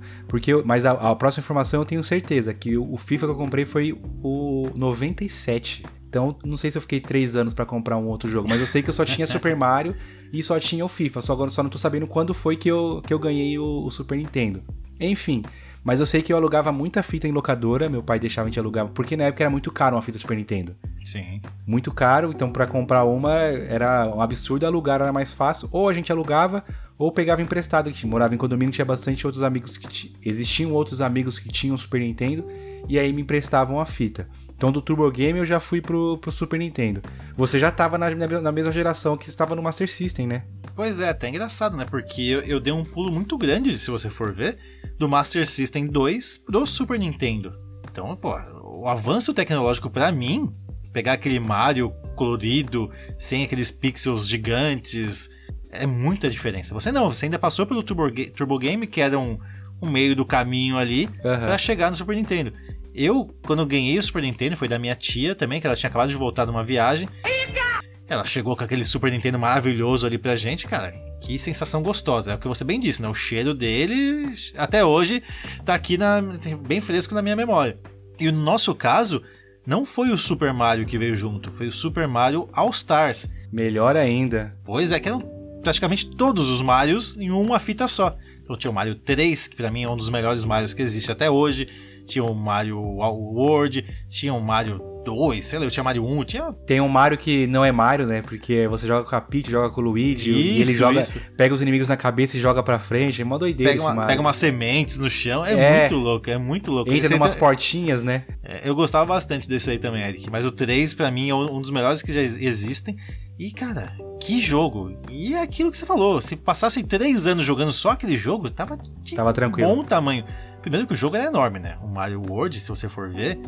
Mas a próxima informação eu tenho certeza, que o FIFA que eu comprei foi o 97. Então, não sei se eu fiquei 3 anos pra comprar um outro jogo, mas eu sei que eu só tinha Super Mario e só tinha o FIFA. Só não tô sabendo quando foi que eu ganhei o Super Nintendo. Enfim, mas eu sei que eu alugava muita fita em locadora, meu pai deixava a gente alugar, porque na época era muito caro uma fita Super Nintendo. Sim. Muito caro, então pra comprar uma era um absurdo, alugar era mais fácil, ou a gente alugava, ou pegava emprestado, que morava em condomínio, tinha bastante outros amigos existiam outros amigos que tinham Super Nintendo, e aí me emprestavam a fita. Então do Turbo Game eu já fui pro Super Nintendo. Você já tava na mesma geração que estava no Master System, né? Pois é, até engraçado, né? Porque eu dei um pulo muito grande, se você for ver, do Master System 2 pro Super Nintendo. Então, pô, o avanço tecnológico pra mim, pegar aquele Mario colorido, sem aqueles pixels gigantes, é muita diferença. Você ainda passou pelo Turbo Game, que era um meio do caminho ali, pra chegar no Super Nintendo. Quando eu ganhei o Super Nintendo, foi da minha tia também, que ela tinha acabado de voltar de uma viagem. Ela chegou com aquele Super Nintendo maravilhoso ali pra gente, cara. Que sensação gostosa. É o que você bem disse, né? O cheiro dele, até hoje, tá aqui bem fresco na minha memória. E no nosso caso, não foi o Super Mario que veio junto, foi o Super Mario All Stars. Melhor ainda. Pois é, que eram praticamente todos os Marios em uma fita só. Então tinha o Mario 3, que pra mim é um dos melhores Marios que existe até hoje. Tinha o Mario World, tinha o Mario 2, sei lá, eu tinha Mario 1, Tem um Mario que não é Mario, né? Porque você joga com a Peach, joga com o Luigi, e ele pega os inimigos na cabeça e joga pra frente, é mó doideira esse Mario. Pega umas sementes no chão, é muito louco. Entra numas portinhas, né? Eu gostava bastante desse aí também, Eric, mas o 3 pra mim é um dos melhores que já existem. E, cara, que jogo! E é aquilo que você falou, se passasse 3 anos jogando só aquele jogo, tava tranquilo. Bom tamanho. Primeiro que o jogo era enorme, né? O Mario World, se você for ver,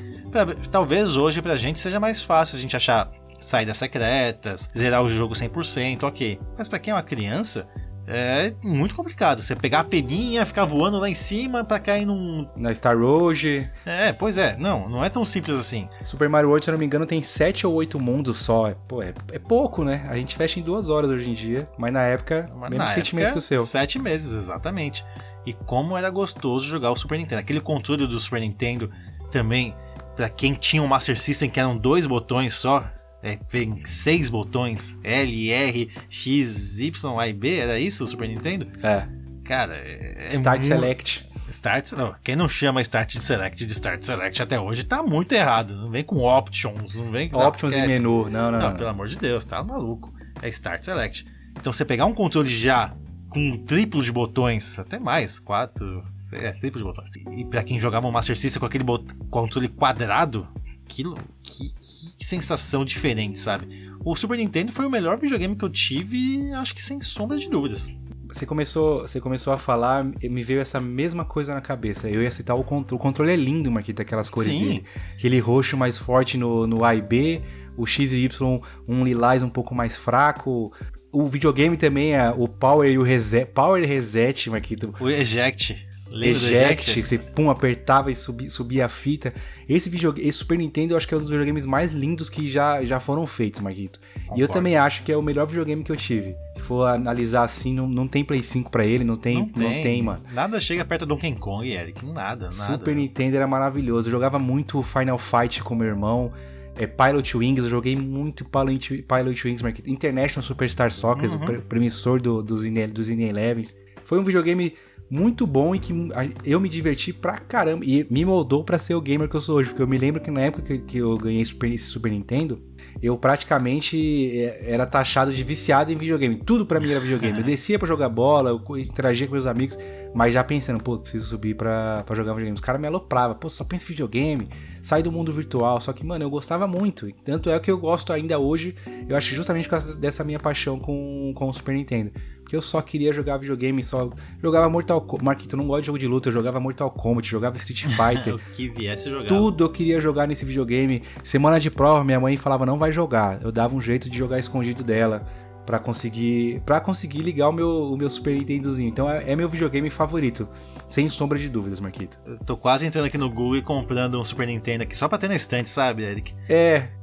talvez hoje pra gente seja mais fácil a gente achar saídas secretas, zerar o jogo 100%, ok. Mas pra quem é uma criança, é muito complicado. Você pegar a peninha, ficar voando lá em cima pra cair na Star Road. Pois é. Não é tão simples assim. Super Mario World, se eu não me engano, tem 7 ou 8 mundos só. Pô, é pouco, né? A gente fecha em 2 horas hoje em dia, mas na época, mesmo sentimento que o seu. 7 meses, exatamente. E como era gostoso jogar o Super Nintendo. Aquele controle do Super Nintendo também, pra quem tinha um Master System que eram 2 botões só, vem 6 botões, L, R, X, Y, A e B, era isso o Super Nintendo? Cara, Start Select. Quem não chama Start Select de Start Select até hoje tá muito errado. Não vem com Options, não vem com... Options e menu, não. Pelo amor de Deus, tá maluco. É Start Select. Então você pegar um controle já com um triplo de botões, até mais, 4, triplo de botões. E pra quem jogava um Master System com aquele controle quadrado, que sensação diferente, sabe? O Super Nintendo foi o melhor videogame que eu tive, acho que sem sombra de dúvidas. Você começou a falar, me veio essa mesma coisa na cabeça. Eu ia citar o controle é lindo, Marquito, aquelas cores dele. Aquele roxo mais forte no A e B, o X e Y, um lilás um pouco mais fraco. O videogame também, o Power e o Reset. Power e Reset, Marquito. O Eject. Eject, que você apertava e subia a fita. Esse Super Nintendo eu acho que é um dos videogames mais lindos que já foram feitos, Marquito. Concordo. E eu também acho que é o melhor videogame que eu tive. Se for analisar assim, não tem Play 5 pra ele, não tem, mano. Nada chega perto do Donkey Kong, Eric. Nada. Super Nintendo era maravilhoso. Eu jogava muito Final Fight com meu irmão. Pilot Wings, eu joguei muito Pilot Wings, Marquito. International Superstar Soccer, o premissor dos In-11s. Foi um videogame muito bom e que eu me diverti pra caramba. E me moldou pra ser o gamer que eu sou hoje. Porque eu me lembro que na época que eu ganhei esse Super Nintendo, eu praticamente era taxado de viciado em videogame. Tudo pra mim era videogame. Eu descia pra jogar bola, eu interagia com meus amigos, mas já pensando, preciso subir pra jogar videogame. Os caras me alopravam, só pensa em videogame, sai do mundo virtual. Só que, mano, eu gostava muito. Tanto é que eu gosto ainda hoje, eu acho justamente por causa dessa minha paixão com o Super Nintendo. Porque eu só queria jogar videogame, só jogava Mortal Kombat. Marquito, eu não gosto de jogo de luta, eu jogava Mortal Kombat, jogava Street Fighter. O que viesse jogar. Tudo eu queria jogar nesse videogame. Semana de prova, minha mãe falava, não vai jogar. Eu dava um jeito de jogar escondido dela pra conseguir ligar o meu Super Nintendozinho. Então é meu videogame favorito, sem sombra de dúvidas, Marquito. Eu tô quase entrando aqui no Google e comprando um Super Nintendo aqui, só pra ter na estante, sabe, Eric?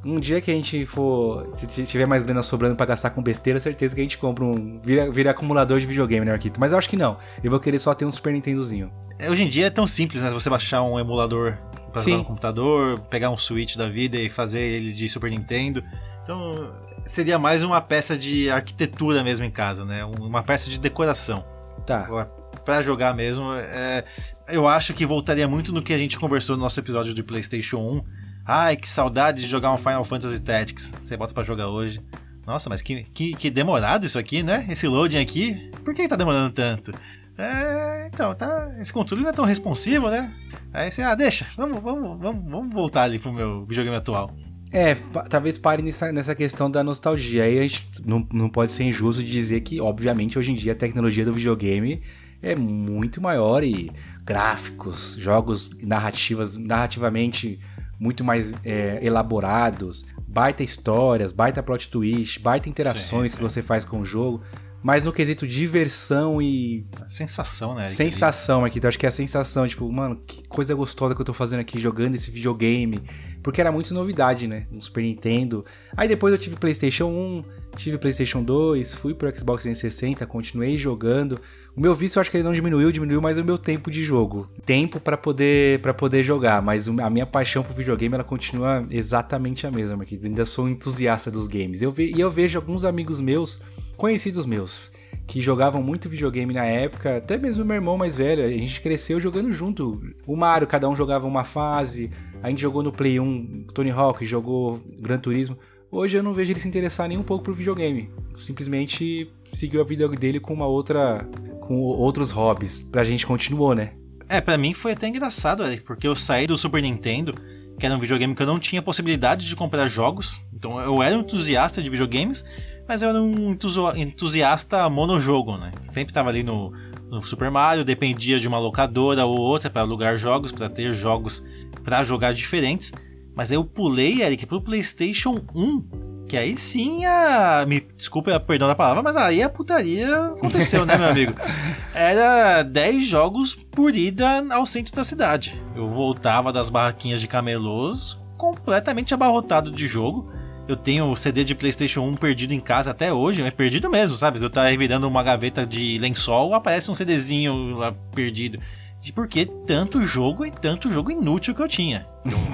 Um dia que a gente for, se tiver mais grana sobrando pra gastar com besteira, certeza que a gente compra vira acumulador de videogame, né, Marquito? Mas eu acho que não, eu vou querer só ter um Super Nintendozinho. Hoje em dia é tão simples, né, você baixar um emulador pra jogar no computador, pegar um Switch da vida e fazer ele de Super Nintendo. Então, seria mais uma peça de arquitetura mesmo em casa, né? Uma peça de decoração. Tá. Pra jogar mesmo, eu acho que voltaria muito no que a gente conversou no nosso episódio do PlayStation 1. Ai, que saudade de jogar um Final Fantasy Tactics. Você bota pra jogar hoje. Nossa, mas que demorado isso aqui, né? Esse loading aqui. Por que tá demorando tanto? Então, esse controle não é tão responsivo, né? Aí você, deixa, vamos voltar ali pro meu videogame atual. Talvez pare nessa questão da nostalgia. Aí a gente não pode ser injusto de dizer que, obviamente, hoje em dia a tecnologia do videogame é muito maior e gráficos, jogos narrativamente muito mais elaborados, baita histórias, baita plot twist, baita interações que você faz com o jogo. Mas no quesito diversão e... sensação, né? Sensação, Marquito. Acho que é a sensação, tipo, mano, que coisa gostosa que eu tô fazendo aqui, jogando esse videogame. Porque era muito novidade, né? No Super Nintendo. Aí depois eu tive PlayStation 1, tive PlayStation 2, fui pro Xbox 360, continuei jogando. O meu vício eu acho que ele não diminuiu mais o meu tempo de jogo. Tempo pra poder jogar, mas a minha paixão pro videogame, ela continua exatamente a mesma, Marquito. Ainda sou um entusiasta dos games. E eu vejo alguns amigos meus, conhecidos meus, que jogavam muito videogame na época, até mesmo meu irmão mais velho, a gente cresceu jogando junto. O Mario, cada um jogava uma fase, a gente jogou no Play 1, Tony Hawk, jogou Gran Turismo. Hoje eu não vejo ele se interessar nem um pouco por videogame. Simplesmente seguiu a vida dele com outros hobbies. Pra gente continuou, né? Pra mim foi até engraçado, porque eu saí do Super Nintendo, que era um videogame que eu não tinha possibilidade de comprar jogos. Então eu era um entusiasta de videogames, mas eu era um entusiasta monojogo, né? Sempre tava ali no Super Mario, dependia de uma locadora ou outra para alugar jogos, para ter jogos para jogar diferentes. Mas aí eu pulei, Eric, pro PlayStation 1, que aí sim me desculpa, perdão da palavra, mas aí a putaria aconteceu, né, meu amigo? Era 10 jogos por ida ao centro da cidade. Eu voltava das barraquinhas de camelôs completamente abarrotado de jogo. Eu tenho o CD de PlayStation 1 perdido em casa até hoje, é perdido mesmo, sabe? Eu tava revirando uma gaveta de lençol, aparece um CDzinho lá perdido. E por que tanto jogo e tanto jogo inútil que eu tinha?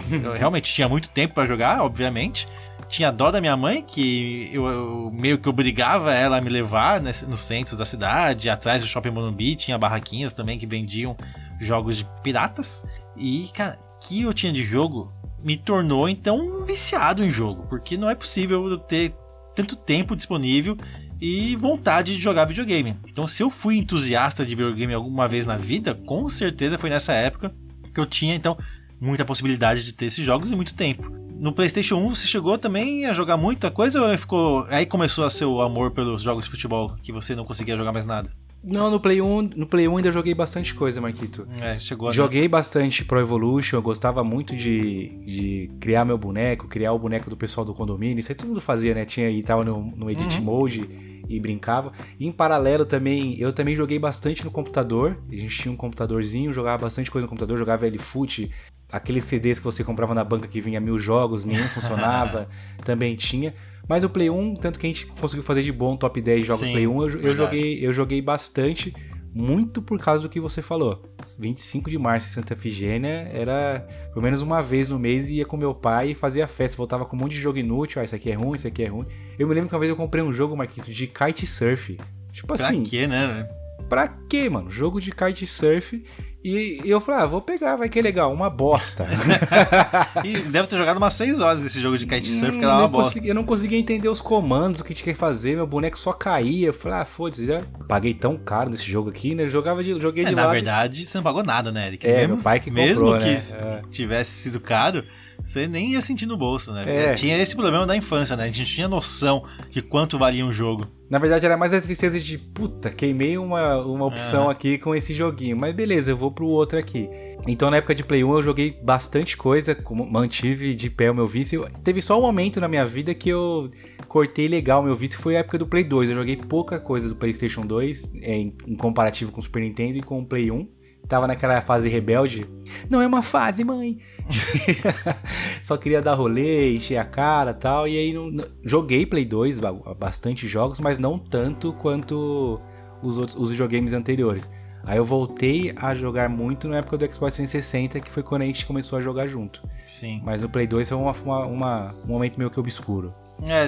Eu realmente tinha muito tempo pra jogar, obviamente. Tinha dó da minha mãe, que eu meio que obrigava ela a me levar nos centros da cidade, atrás do Shopping Morumbi, tinha barraquinhas também que vendiam jogos de piratas. E, cara, que eu tinha de jogo me tornou, então, um viciado em jogo, porque não é possível eu ter tanto tempo disponível e vontade de jogar videogame. Então, se eu fui entusiasta de videogame alguma vez na vida, com certeza foi nessa época que eu tinha, então, muita possibilidade de ter esses jogos e muito tempo. No PlayStation 1 você chegou também a jogar muita coisa ou aí começou a ser o amor pelos jogos de futebol que você não conseguia jogar mais nada? Não, no Play 1 ainda joguei bastante coisa, Marquito. Chegou. Joguei bastante Pro Evolution, eu gostava muito de criar meu boneco, criar o boneco do pessoal do condomínio, isso aí todo mundo fazia, né? Tava no Edit Mode e brincava. E em paralelo também, eu também joguei bastante no computador, a gente tinha um computadorzinho, jogava bastante coisa no computador, jogava LFoot, aqueles CDs que você comprava na banca que vinha 1000 jogos, nenhum funcionava, também tinha. Mas o Play 1, tanto que a gente conseguiu fazer de bom top 10 jogos do Play 1, eu joguei bastante, muito por causa do que você falou. 25 de março em Santa Efigênia era pelo menos uma vez no mês, ia com meu pai e fazia festa, voltava com um monte de jogo inútil, isso aqui é ruim, isso aqui é ruim. Eu me lembro que uma vez eu comprei um jogo, Marquito, de kitesurf. Tipo assim... Pra quê, né? Pra quê, mano? Jogo de kitesurf. E eu falei, vou pegar, vai que é legal, uma bosta. E deve ter jogado umas 6 horas desse jogo de kitesurf, que era uma bosta. Eu não conseguia entender os comandos, o que a gente quer fazer, meu boneco só caía. Eu falei, foda-se, já paguei tão caro nesse jogo aqui, né? Joguei de lado. Na verdade, você não pagou nada, né, Eric? Meu pai que comprou, mesmo né? Que tivesse sido caro, você nem ia sentir no bolso, né? Tinha esse problema da infância, né? A gente tinha noção de quanto valia um jogo. Na verdade, era mais a tristeza de, queimei uma opção aqui com esse joguinho. Mas beleza, eu vou pro outro aqui. Então, na época de Play 1, eu joguei bastante coisa, mantive de pé o meu vício. Teve só um momento na minha vida que eu cortei legal o meu vício, foi a época do Play 2. Eu joguei pouca coisa do PlayStation 2, em comparativo com o Super Nintendo e com o Play 1. Tava naquela fase rebelde. Não é uma fase, mãe. Só queria dar rolê, encher a cara e tal. E aí joguei Play 2, bastante jogos, mas não tanto quanto os videogames anteriores. Aí eu voltei a jogar muito na época do Xbox 360, que foi quando a gente começou a jogar junto. Sim. Mas no Play 2 foi um momento meio que obscuro.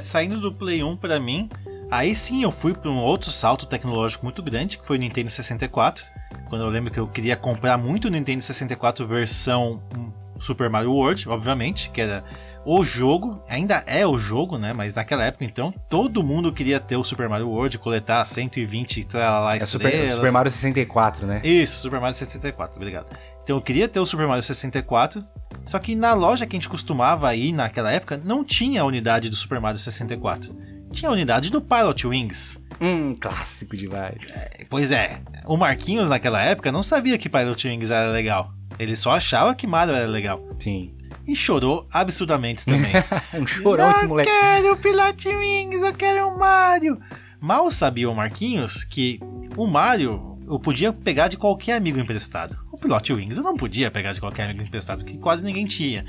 Saindo do Play 1 pra mim, aí sim eu fui pra um outro salto tecnológico muito grande, que foi o Nintendo 64. Quando eu lembro que eu queria comprar muito o Nintendo 64 versão Super Mario World, obviamente, que era o jogo, ainda é o jogo, né? Mas naquela época, então, todo mundo queria ter o Super Mario World, coletar 120 estrelas. Super Mario 64, né? Isso, Super Mario 64, obrigado. Então eu queria ter o Super Mario 64, só que na loja que a gente costumava ir naquela época, não tinha a unidade do Super Mario 64. Tinha a unidade do Pilot Wings. Clássico demais. Pois é, o Marquinhos naquela época não sabia que Pilot Wings era legal. Ele só achava que Mario era legal. Sim. E chorou absurdamente também. Um chorão esse moleque. Eu quero o Pilot Wings, eu quero o Mario. Mal sabia o Marquinhos que o Mario eu podia pegar de qualquer amigo emprestado. O Pilot Wings eu não podia pegar de qualquer amigo emprestado, porque quase ninguém tinha.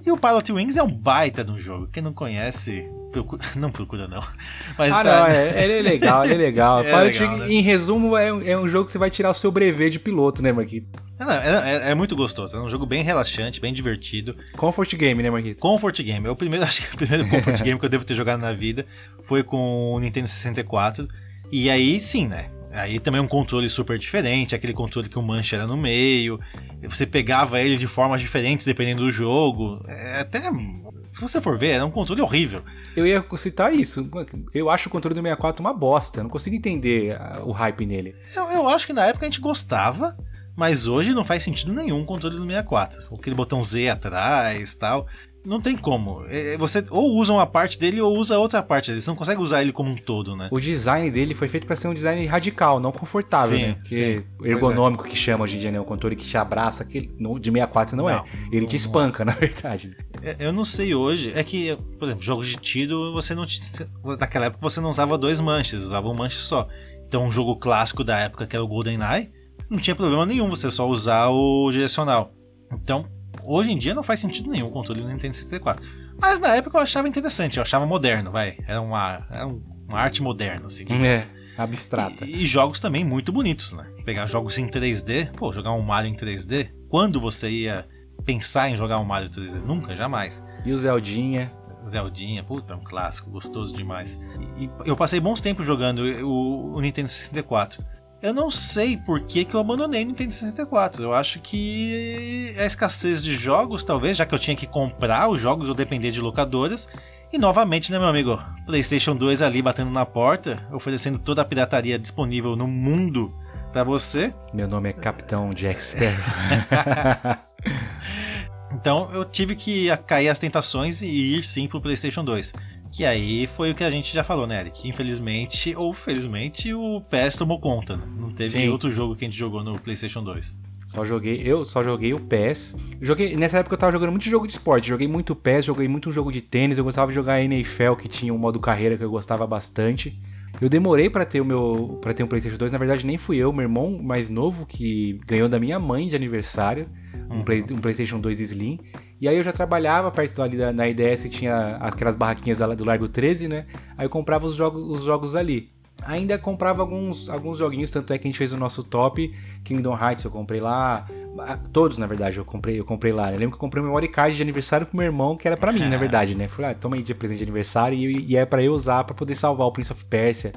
E o Pilot Wings é um baita de um jogo. Quem não conhece... Não procura, não. Mas não, ele é legal, ele é legal. Legal, né? Em resumo, é um jogo que você vai tirar o seu brevet de piloto, né, Marquito? É muito gostoso. É um jogo bem relaxante, bem divertido. Comfort game, né, Marquito? Comfort game. Acho que o primeiro comfort game que eu devo ter jogado na vida foi com o Nintendo 64. E aí, sim, né? Aí também um controle super diferente, aquele controle que o manche era no meio. Você pegava ele de formas diferentes dependendo do jogo. Até... Se você for ver, era um controle horrível. Eu ia citar isso. Eu acho o controle do 64 uma bosta. Eu não consigo entender o hype nele. Eu acho que na época a gente gostava, mas hoje não faz sentido nenhum o controle do 64. Aquele botão Z atrás e tal. Não tem como. Você ou usa uma parte dele ou usa outra parte dele. Você não consegue usar ele como um todo, né? O design dele foi feito pra ser um design radical, não confortável, sim, né? Porque ergonômico que chama hoje em dia, né? Um controle que te abraça, que de 64 não é. Ele te espanca, na verdade. Eu não sei hoje. É que, por exemplo, jogos de tiro, você não... Naquela época você não usava 2 manches, usava um manche só. Então um jogo clássico da época, que era o GoldenEye, não tinha problema nenhum você só usar o direcional. Então... Hoje em dia não faz sentido nenhum o controle do Nintendo 64. Mas na época eu achava interessante, eu achava moderno, vai. Era uma arte moderna, assim. Abstrata. E jogos também muito bonitos, né? Pegar jogos em 3D, jogar um Mario em 3D. Quando você ia pensar em jogar um Mario 3D? Nunca, jamais. E o Zeldinha? Puta, é um clássico, gostoso demais. E eu passei bons tempos jogando o Nintendo 64. Eu não sei por que eu abandonei o Nintendo 64. Eu acho que a escassez de jogos, talvez, já que eu tinha que comprar os jogos ou depender de locadoras. E novamente, né, meu amigo? PlayStation 2 ali batendo na porta, oferecendo toda a pirataria disponível no mundo pra você. Meu nome é Capitão Jack Sparrow. Então eu tive que cair as tentações e ir sim pro PlayStation 2. Que aí foi o que a gente já falou, né, Eric? Infelizmente ou felizmente o PES tomou conta, né? Não teve outro jogo que a gente jogou no PlayStation 2. Eu só joguei o PES. Nessa época eu tava jogando muito jogo de esporte. Joguei muito PES, joguei muito jogo de tênis. Eu gostava de jogar NFL, que tinha um modo carreira que eu gostava bastante. Eu demorei pra ter um PlayStation 2. Na verdade, nem fui eu, meu irmão mais novo, que ganhou da minha mãe de aniversário um PlayStation 2 Slim. E aí eu já trabalhava perto ali na IDS, tinha aquelas barraquinhas do Largo 13, né? Aí eu comprava os jogos ali. Ainda comprava alguns joguinhos, tanto é que a gente fez o nosso top. Kingdom Hearts eu comprei lá. Todos, na verdade, eu comprei lá. Eu lembro que eu comprei um memory card de aniversário pro meu irmão, que era pra mim, na verdade, né? Falei, toma aí de presente de aniversário, e é pra eu usar pra poder salvar o Prince of Persia.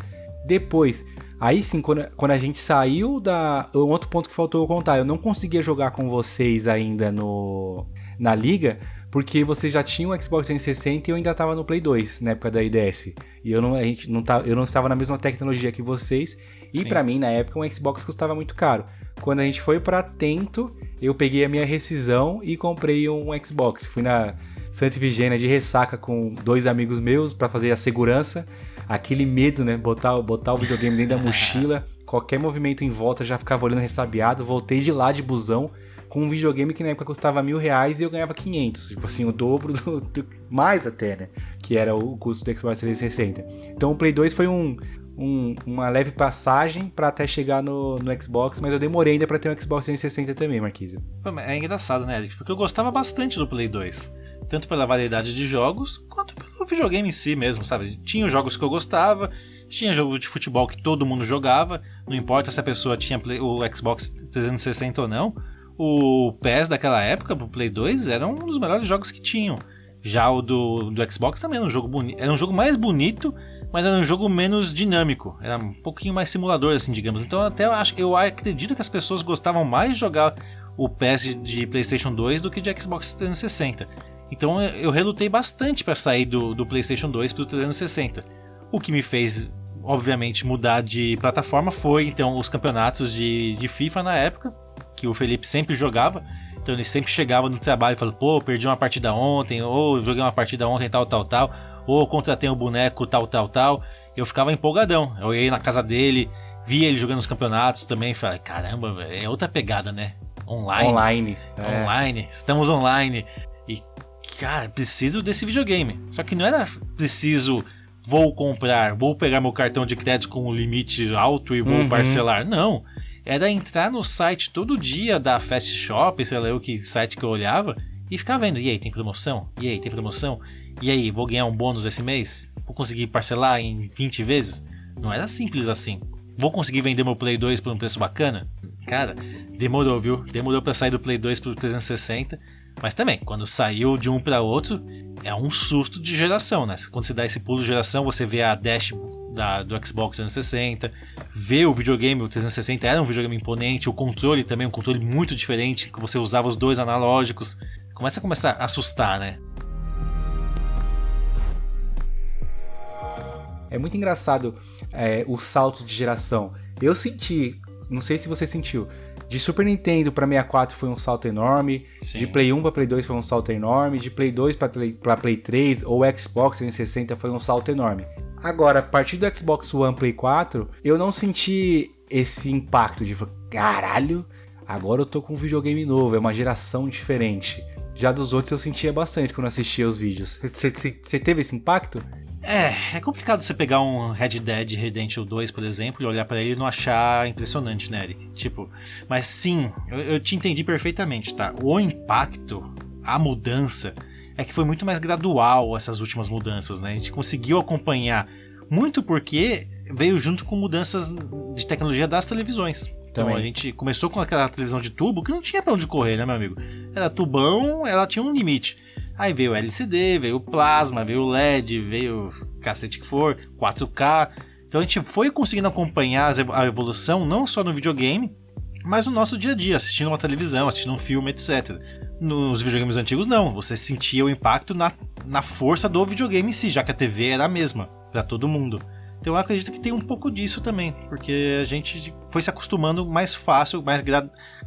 Depois, aí sim, quando a gente saiu um outro ponto que faltou eu contar, eu não conseguia jogar com vocês ainda na liga, porque vocês já tinham o Xbox 360 e eu ainda estava no Play 2, na época da IDS. E eu não estava na mesma tecnologia que vocês. E pra mim, na época, um Xbox custava muito caro. Quando a gente foi pra Tento, eu peguei a minha rescisão e comprei um Xbox. Fui na Santa Efigênia de ressaca com 2 amigos meus pra fazer a segurança. Aquele medo, né? Botar o videogame dentro da mochila. Qualquer movimento em volta já ficava olhando ressabiado. Voltei de lá de busão com um videogame que na época custava R$1.000 e eu ganhava 500. Tipo assim, o dobro mais até, né? Que era o custo do Xbox 360. Então o Play 2 foi uma leve passagem pra até chegar no Xbox, mas eu demorei ainda pra ter um Xbox 360 também, Marquise. É engraçado, né, Eric? Porque eu gostava bastante do Play 2. Tanto pela variedade de jogos, quanto pelo videogame em si mesmo, sabe? Tinha jogos que eu gostava, tinha jogo de futebol que todo mundo jogava, não importa se a pessoa tinha o Xbox 360 ou não. O PES daquela época, pro Play 2, era um dos melhores jogos que tinham. Já o do Xbox também era um jogo bonito. Era um jogo mais bonito, mas era um jogo menos dinâmico. Era um pouquinho mais simulador, assim, digamos. Então eu acredito que as pessoas gostavam mais de jogar o PES de PlayStation 2 do que de Xbox 360. Então eu relutei bastante para sair do PlayStation 2 pro 360. O que me fez, obviamente, mudar de plataforma foi, então, os campeonatos de FIFA na época, que o Felipe sempre jogava. Então ele sempre chegava no trabalho e falava, pô, perdi uma partida ontem, ou joguei uma partida ontem, tal, ou contratei um boneco, tal. Eu ficava empolgadão. Eu ia na casa dele, via ele jogando os campeonatos também, e falava, caramba, é outra pegada, né? Online. Estamos online. E, cara, preciso desse videogame. Só que não era preciso, vou pegar meu cartão de crédito com um limite alto e vou parcelar. Não. Era entrar no site todo dia da Fast Shop, sei lá que site que eu olhava, e ficar vendo, e aí, tem promoção? E aí, vou ganhar um bônus esse mês? Vou conseguir parcelar em 20 vezes? Não era simples assim. Vou conseguir vender meu Play 2 por um preço bacana? Cara, demorou, viu? Demorou pra sair do Play 2 pro 360, mas também, quando saiu de um para outro, é um susto de geração, né? Quando você dá esse pulo de geração, você vê a dash do Xbox 360, vê o videogame, o 360 era um videogame imponente, o controle também, um controle muito diferente, que você usava os 2 analógicos, começa a assustar, né? É muito engraçado o salto de geração. Eu senti, não sei se você sentiu, de Super Nintendo pra 64 foi um salto enorme, sim. De Play 1 pra Play 2 foi um salto enorme, de Play 2 pra Play 3 ou Xbox 360 foi um salto enorme. Agora, a partir do Xbox One Play 4, eu não senti esse impacto de caralho, agora eu tô com um videogame novo, é uma geração diferente. Já dos outros eu sentia bastante quando assistia os vídeos. Você teve esse impacto? É complicado você pegar um Red Dead Redemption 2, por exemplo, e olhar pra ele e não achar impressionante, né, Eric? Tipo, mas sim, eu te entendi perfeitamente, tá? O impacto, a mudança, é que foi muito mais gradual essas últimas mudanças, né? A gente conseguiu acompanhar muito porque veio junto com mudanças de tecnologia das televisões. Então a gente começou com aquela televisão de tubo que não tinha pra onde correr, né, meu amigo? Era tubão, ela tinha um limite. Aí veio o LCD, veio o plasma, veio o LED, veio cacete que for, 4K. Então a gente foi conseguindo acompanhar a evolução não só no videogame, mas no nosso dia a dia, assistindo uma televisão, assistindo um filme, etc. Nos videogames antigos não, você sentia o impacto na força do videogame em si, já que a TV era a mesma para todo mundo. Então eu acredito que tem um pouco disso também, porque a gente foi se acostumando mais fácil, mais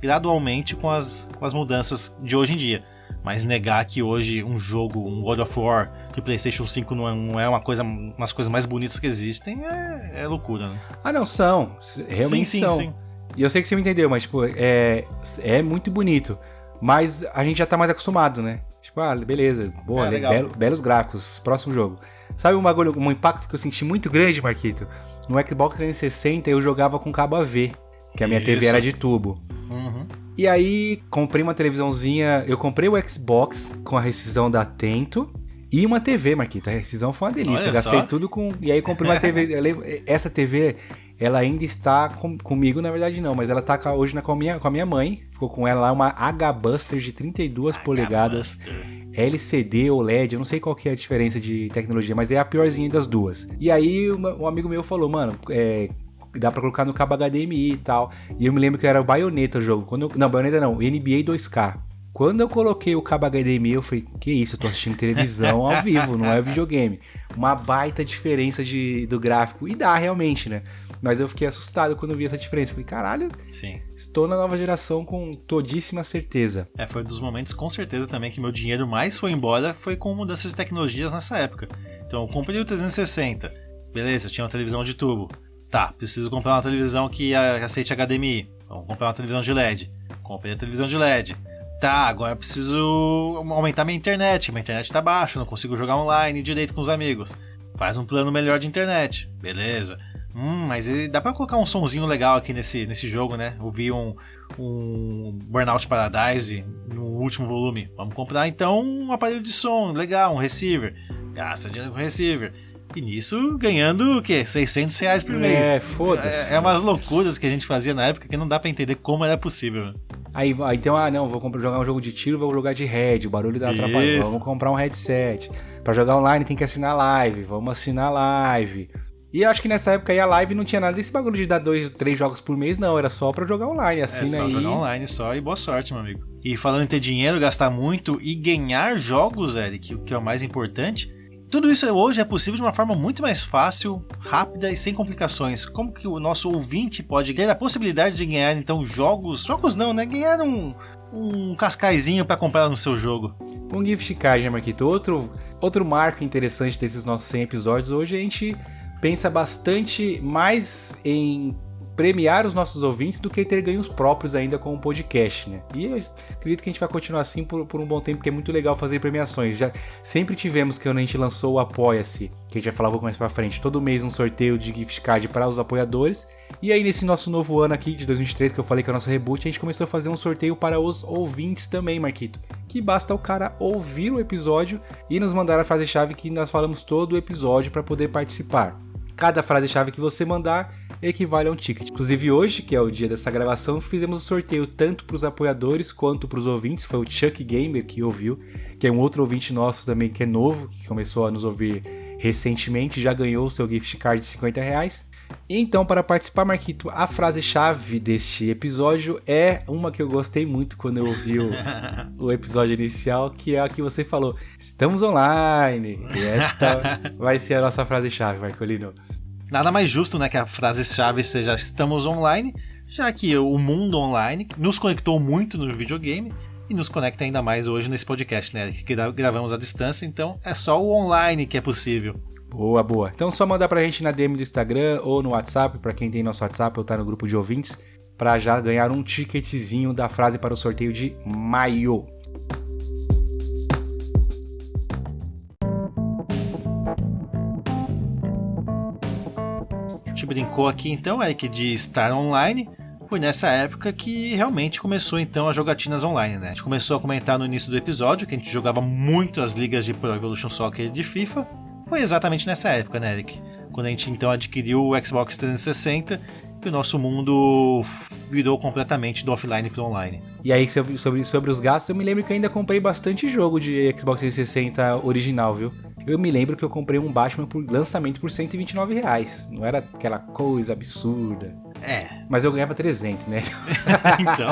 gradualmente com as mudanças de hoje em dia. Mas negar que hoje um jogo, um God of War de PlayStation 5 não é umas coisas mais bonitas que existem, é loucura, né? Ah, não, são. Realmente são. Sim. E eu sei que você me entendeu, mas, tipo, é muito bonito. Mas a gente já tá mais acostumado, né? Tipo, beleza, boa, belos gráficos, próximo jogo. Sabe um impacto que eu senti muito grande, Marquito? No Xbox 360 eu jogava com cabo AV, que a minha TV era de tubo. E aí, comprei uma televisãozinha, eu comprei o Xbox com a rescisão da Atento e uma TV, Marquito. A rescisão foi uma delícia, Olha gastei só. tudo com... E aí comprei uma TV, essa TV, ela ainda está comigo, na verdade não, mas ela tá hoje com a minha mãe, ficou com ela lá, uma H-Buster de 32 polegadas, LCD ou LED, eu não sei qual que é a diferença de tecnologia, mas é a piorzinha das duas. E aí, um amigo meu falou, mano, dá pra colocar no cabo HDMI e tal. E eu me lembro que era o Bayonetta o jogo. Bayonetta não, NBA 2K. Quando eu coloquei o cabo HDMI, eu falei, que isso, eu tô assistindo televisão ao vivo, não é videogame. Uma baita diferença do gráfico. E dá, realmente, né? Mas eu fiquei assustado quando eu vi essa diferença. Falei, caralho, Sim. Estou na nova geração com todíssima certeza. Foi um dos momentos, com certeza, também que meu dinheiro mais foi embora, foi com mudanças de tecnologias nessa época. Então eu comprei o 360, beleza, tinha uma televisão de tubo. Tá, preciso comprar uma televisão que aceite HDMI. Vamos comprar uma televisão de LED. Comprei a televisão de LED. Tá, agora eu preciso aumentar minha internet tá baixa, não consigo jogar online direito com os amigos. Faz um plano melhor de internet, beleza. Mas dá pra colocar um sonzinho legal aqui nesse jogo, né? Eu vi um Burnout Paradise no último volume. Vamos comprar então um aparelho de som legal, um receiver. Gasta dinheiro com receiver. E nisso ganhando o quê? R$600 por mês. Foda-se. É umas loucuras que a gente fazia na época que não dá pra entender como era possível. Aí então, vou jogar um jogo de tiro, vou jogar de head, o barulho tá atrapalhando, vamos comprar um headset. Pra jogar online tem que assinar live, vamos assinar live. E eu acho que nessa época aí a live não tinha nada desse bagulho de dar 2, 3 jogos por mês, não, era só pra jogar online, assina aí. Jogar online só e boa sorte, meu amigo. E falando em ter dinheiro, gastar muito e ganhar jogos, Eric, o que é o mais importante, tudo isso hoje é possível de uma forma muito mais fácil, rápida e sem complicações. Como que o nosso ouvinte pode ter a possibilidade de ganhar, então, jogos não, né? Ganhar um cascaizinho pra comprar no seu jogo. Um gift card, né, Marquito? Outro marco interessante desses nossos 100 episódios, hoje a gente pensa bastante mais em premiar os nossos ouvintes do que ter ganhos próprios ainda com o podcast, né? E eu acredito que a gente vai continuar assim por um bom tempo, porque é muito legal fazer premiações. Já sempre tivemos, quando a gente lançou o Apoia-se, que a gente vai falar um pouco mais pra frente, todo mês um sorteio de gift card para os apoiadores. E aí nesse nosso novo ano aqui, de 2023, que eu falei que é o nosso reboot, a gente começou a fazer um sorteio para os ouvintes também, Marquito. Que basta o cara ouvir o episódio e nos mandar a frase-chave que nós falamos todo o episódio para poder participar. Cada frase-chave que você mandar equivale a um ticket. Inclusive hoje, que é o dia dessa gravação, fizemos o sorteio tanto para os apoiadores quanto para os ouvintes. Foi o Chuck Gamer que ouviu, que é um outro ouvinte nosso também que é novo, que começou a nos ouvir recentemente, já ganhou o seu gift card de R$50. Então, para participar, Marquito, a frase-chave deste episódio é uma que eu gostei muito quando eu ouvi o episódio inicial, que é a que você falou: estamos online. E esta vai ser a nossa frase-chave, Marcolino. Nada mais justo, né, que a frase-chave seja estamos online, já que o mundo online nos conectou muito no videogame e nos conecta ainda mais hoje nesse podcast, né, que gravamos à distância, então é só o online que é possível. Boa. Então só mandar pra gente na DM do Instagram ou no WhatsApp, pra quem tem nosso WhatsApp ou tá no grupo de ouvintes, pra já ganhar um ticketzinho da frase para o sorteio de maio. A gente brincou aqui então, Eric, de estar online. Foi nessa época que realmente começou então as jogatinas online, né? A gente começou a comentar no início do episódio que a gente jogava muito as ligas de Pro Evolution Soccer e de FIFA. Foi exatamente nessa época, né, Eric? Quando a gente então adquiriu o Xbox 360, que o nosso mundo virou completamente do offline para o online. E aí, sobre os gastos, eu me lembro que eu ainda comprei bastante jogo de Xbox 360 original, viu? Eu me lembro que eu comprei um Batman por lançamento por R$129. Não era aquela coisa absurda. Mas eu ganhava 300, né? Então.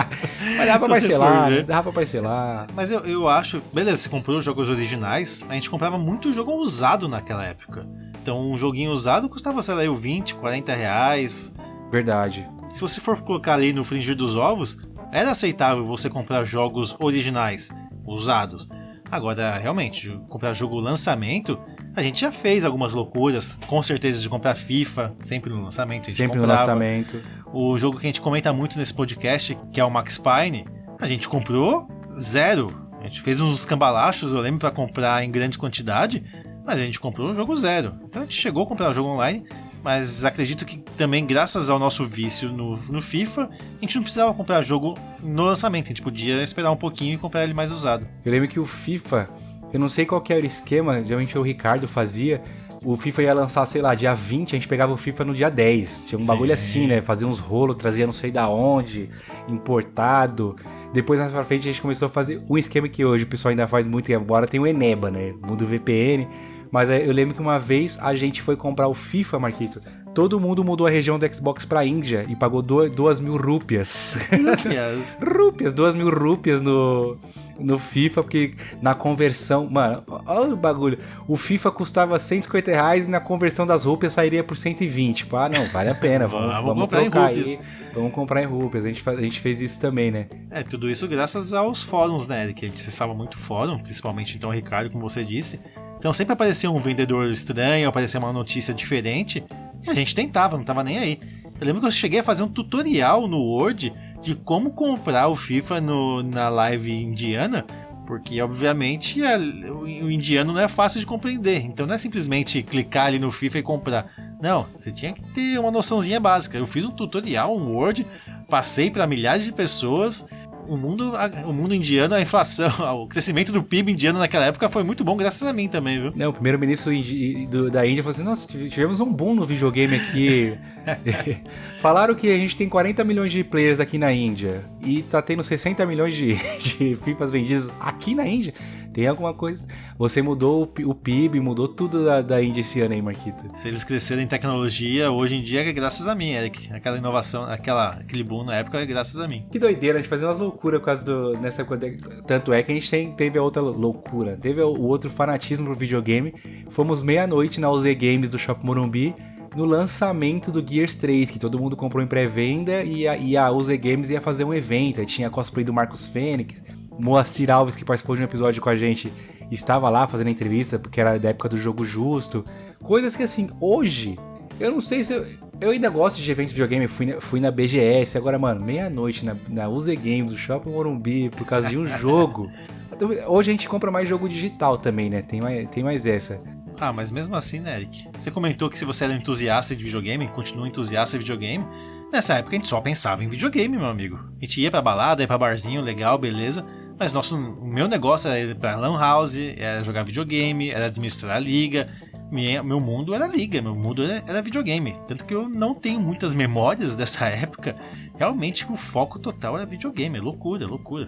Mas dava pra parcelar, né? Dava pra parcelar. Mas eu acho... Beleza, você comprou os jogos originais, a gente comprava muito jogo usado naquela época. Então um joguinho usado custava, sei lá, R$20, R$40. Verdade. Se você for colocar ali no frigir dos ovos, era aceitável você comprar jogos originais. usados. Agora, realmente, comprar jogo lançamento, a gente já fez algumas loucuras, com certeza, de comprar FIFA, sempre no lançamento a gente Sempre comprava. no lançamento. O jogo que a gente comenta muito nesse podcast, que é o Max Payne, a gente comprou 0. A gente fez uns escambalachos, eu lembro, pra comprar em grande quantidade, mas a gente comprou o jogo 0. Então a gente chegou a comprar o jogo online, mas acredito que também, graças ao nosso vício no FIFA, a gente não precisava comprar jogo no lançamento, a gente podia esperar um pouquinho e comprar ele mais usado. Eu lembro que o FIFA, eu não sei qual que era o esquema, geralmente o Ricardo fazia, o FIFA ia lançar, sei lá, dia 20, a gente pegava o FIFA no dia 10. Tinha um bagulho assim, né? Fazia uns rolos, trazia não sei da onde, importado. Depois, mais pra frente, a gente começou a fazer um esquema que hoje o pessoal ainda faz muito, agora tem o Eneba, né? Muda o VPN. Mas eu lembro que uma vez a gente foi comprar o FIFA, Marquito. Todo mundo mudou a região do Xbox pra Índia e pagou 2.000 rúpias. Rúpias, 2.000 rúpias no FIFA, porque na conversão... Mano, olha o bagulho. O FIFA custava R$150 e na conversão das rúpias sairia por 120. Tipo, não, vale a pena, vamos trocar aí. Vamos comprar em rúpias. A gente fez isso também, né? Tudo isso graças aos fóruns, né? Que a gente acessava muito fórum, principalmente então o Ricardo, como você disse. Então sempre aparecia um vendedor estranho, aparecia uma notícia diferente, e a gente tentava, não tava nem aí. Eu lembro que eu cheguei a fazer um tutorial no Word de como comprar o FIFA na live indiana, porque obviamente o indiano não é fácil de compreender, então não é simplesmente clicar ali no FIFA e comprar. Não, você tinha que ter uma noçãozinha básica. Eu fiz um tutorial, um Word, passei para milhares de pessoas. O mundo indiano, a inflação, o crescimento do PIB indiano naquela época foi muito bom, graças a mim também, viu? Não, o primeiro-ministro da Índia falou assim, nossa, tivemos um boom no videogame aqui. Falaram que a gente tem 40 milhões de players aqui na Índia e tá tendo 60 milhões de FIFAs vendidos aqui na Índia. Tem alguma coisa... Você mudou o PIB, mudou tudo da Índia esse ano aí, Marquito. Se eles crescerem em tecnologia, hoje em dia é graças a mim, Eric. Aquela inovação, aquele boom na época é graças a mim. Que doideira, a gente fazia umas loucuras por causa nessa... Tanto é que a gente teve a outra loucura. Teve o outro fanatismo pro videogame. Fomos meia-noite na UZ Games do Shopping Morumbi, no lançamento do Gears 3, que todo mundo comprou em pré-venda e a UZ Games ia fazer um evento. Aí tinha cosplay do Marcos Fênix, Moacir Alves, que participou de um episódio com a gente, estava lá fazendo entrevista, porque era da época do Jogo Justo. Coisas que, assim, hoje, eu não sei se... Eu ainda gosto de eventos de videogame, fui na BGS, agora, mano, meia-noite na UZ Games, do Shopping Morumbi, por causa de um jogo. Hoje a gente compra mais jogo digital também, né? Tem mais essa. Mas mesmo assim, né, Eric? Você comentou que se você era entusiasta de videogame, continua entusiasta de videogame, nessa época a gente só pensava em videogame, meu amigo. A gente ia pra balada, ia pra barzinho, legal, beleza. Mas o meu negócio era ir pra lan house, era jogar videogame, era administrar a liga. Meu mundo era liga, meu mundo era videogame. Tanto que eu não tenho muitas memórias dessa época. Realmente o foco total era videogame, loucura.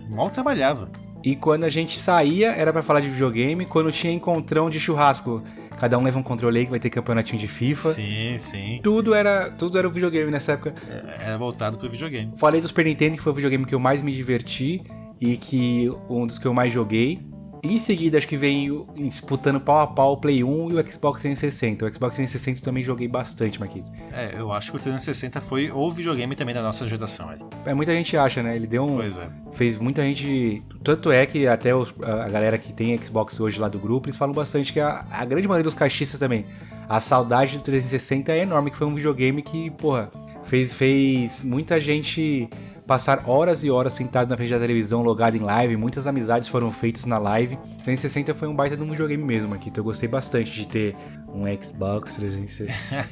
Mal trabalhava. E quando a gente saía, era pra falar de videogame. Quando tinha encontrão de churrasco, cada um leva um controle aí que vai ter campeonatinho de FIFA. Sim. Tudo era o videogame nessa época. Era voltado pro videogame. Falei do Super Nintendo, que foi o videogame que eu mais me diverti e que um dos que eu mais joguei. Em seguida, acho que veio disputando pau a pau o Play 1 e o Xbox 360. O Xbox 360 eu também joguei bastante, Marquinhos. Eu acho que o 360 foi o videogame também da nossa geração. Muita gente acha, né? Ele deu um... Pois é. Fez muita gente... Tanto é que até a galera que tem Xbox hoje lá do grupo, eles falam bastante que a grande maioria dos caixistas também, a saudade do 360 é enorme, que foi um videogame que, porra, fez muita gente... passar horas e horas sentado na frente da televisão, logado em live, muitas amizades foram feitas na live. 360 foi um baita de um videogame mesmo, Marquito. Eu gostei bastante de ter um Xbox 360.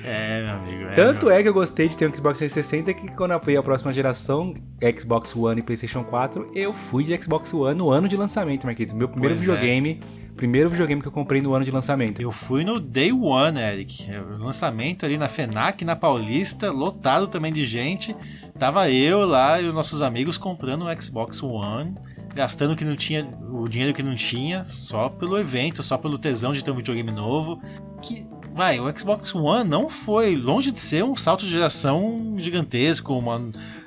Meu amigo. Tanto é que eu gostei de ter um Xbox 360 que quando veio a próxima geração, Xbox One e PlayStation 4, eu fui de Xbox One no ano de lançamento, Marquito. Meu primeiro videogame... Primeiro videogame que eu comprei no ano de lançamento. Eu fui no Day One, Eric. Lançamento ali na FENAC, na Paulista, lotado também de gente. Tava eu lá e os nossos amigos comprando um Xbox One, gastando o dinheiro que não tinha, só pelo evento, só pelo tesão de ter um videogame novo. O Xbox One não foi longe de ser um salto de geração gigantesco,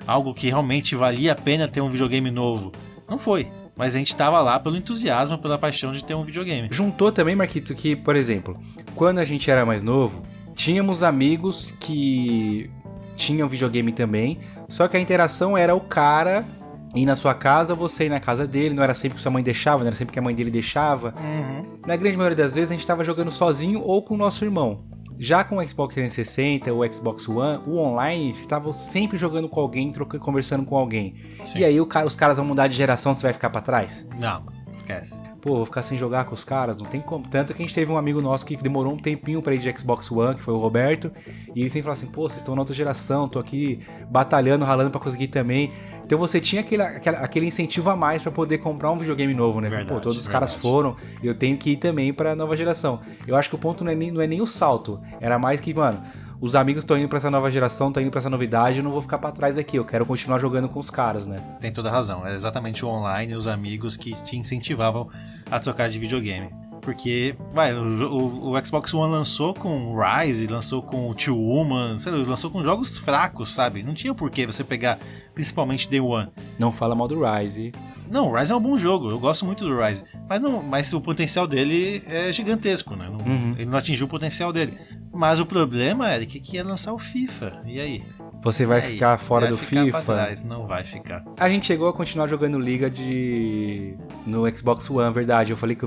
algo que realmente valia a pena ter um videogame novo. Não foi. Mas a gente tava lá pelo entusiasmo, pela paixão de ter um videogame. Juntou também, Marquito, que, por exemplo, quando a gente era mais novo, tínhamos amigos que tinham videogame também, só que a interação era o cara ir na sua casa ou você ir na casa dele. Não era sempre que sua mãe deixava, não era sempre que a mãe dele deixava. Na grande maioria das vezes a gente tava jogando sozinho ou com o nosso irmão. Já com o Xbox 360 ou o Xbox One, o online, você tava sempre jogando com alguém, conversando com alguém. Sim. E aí os caras vão mudar de geração, você vai ficar pra trás? Não, esquece. Pô, vou ficar sem jogar com os caras, não tem como. Tanto que a gente teve um amigo nosso que demorou um tempinho pra ir de Xbox One, que foi o Roberto, e ele sempre falou assim, pô, vocês estão na outra geração, tô aqui batalhando, ralando pra conseguir também. Então você tinha aquele incentivo a mais pra poder comprar um videogame novo, né? Verdade, pô, todos os caras foram, eu tenho que ir também pra nova geração. Eu acho que o ponto não é nem o salto, era mais que, mano, os amigos estão indo pra essa nova geração, estão indo pra essa novidade, eu não vou ficar pra trás aqui, eu quero continuar jogando com os caras, né? Tem toda a razão, é exatamente o online e os amigos que te incentivavam a trocar de videogame. Porque, o Xbox One lançou com Rise, lançou com Two Woman, lançou com jogos fracos, sabe? Não tinha por que você pegar, principalmente Day One. Não fala mal do Rise. Não, o Rise é um bom jogo, eu gosto muito do Rise. Mas o potencial dele é gigantesco, né? Ele não atingiu o potencial dele. Mas o problema, Eric, é que ia lançar o FIFA. E aí? Você vai ficar fora do FIFA? Pra trás. Não vai ficar. A gente chegou a continuar jogando Liga no Xbox One, verdade. Eu falei que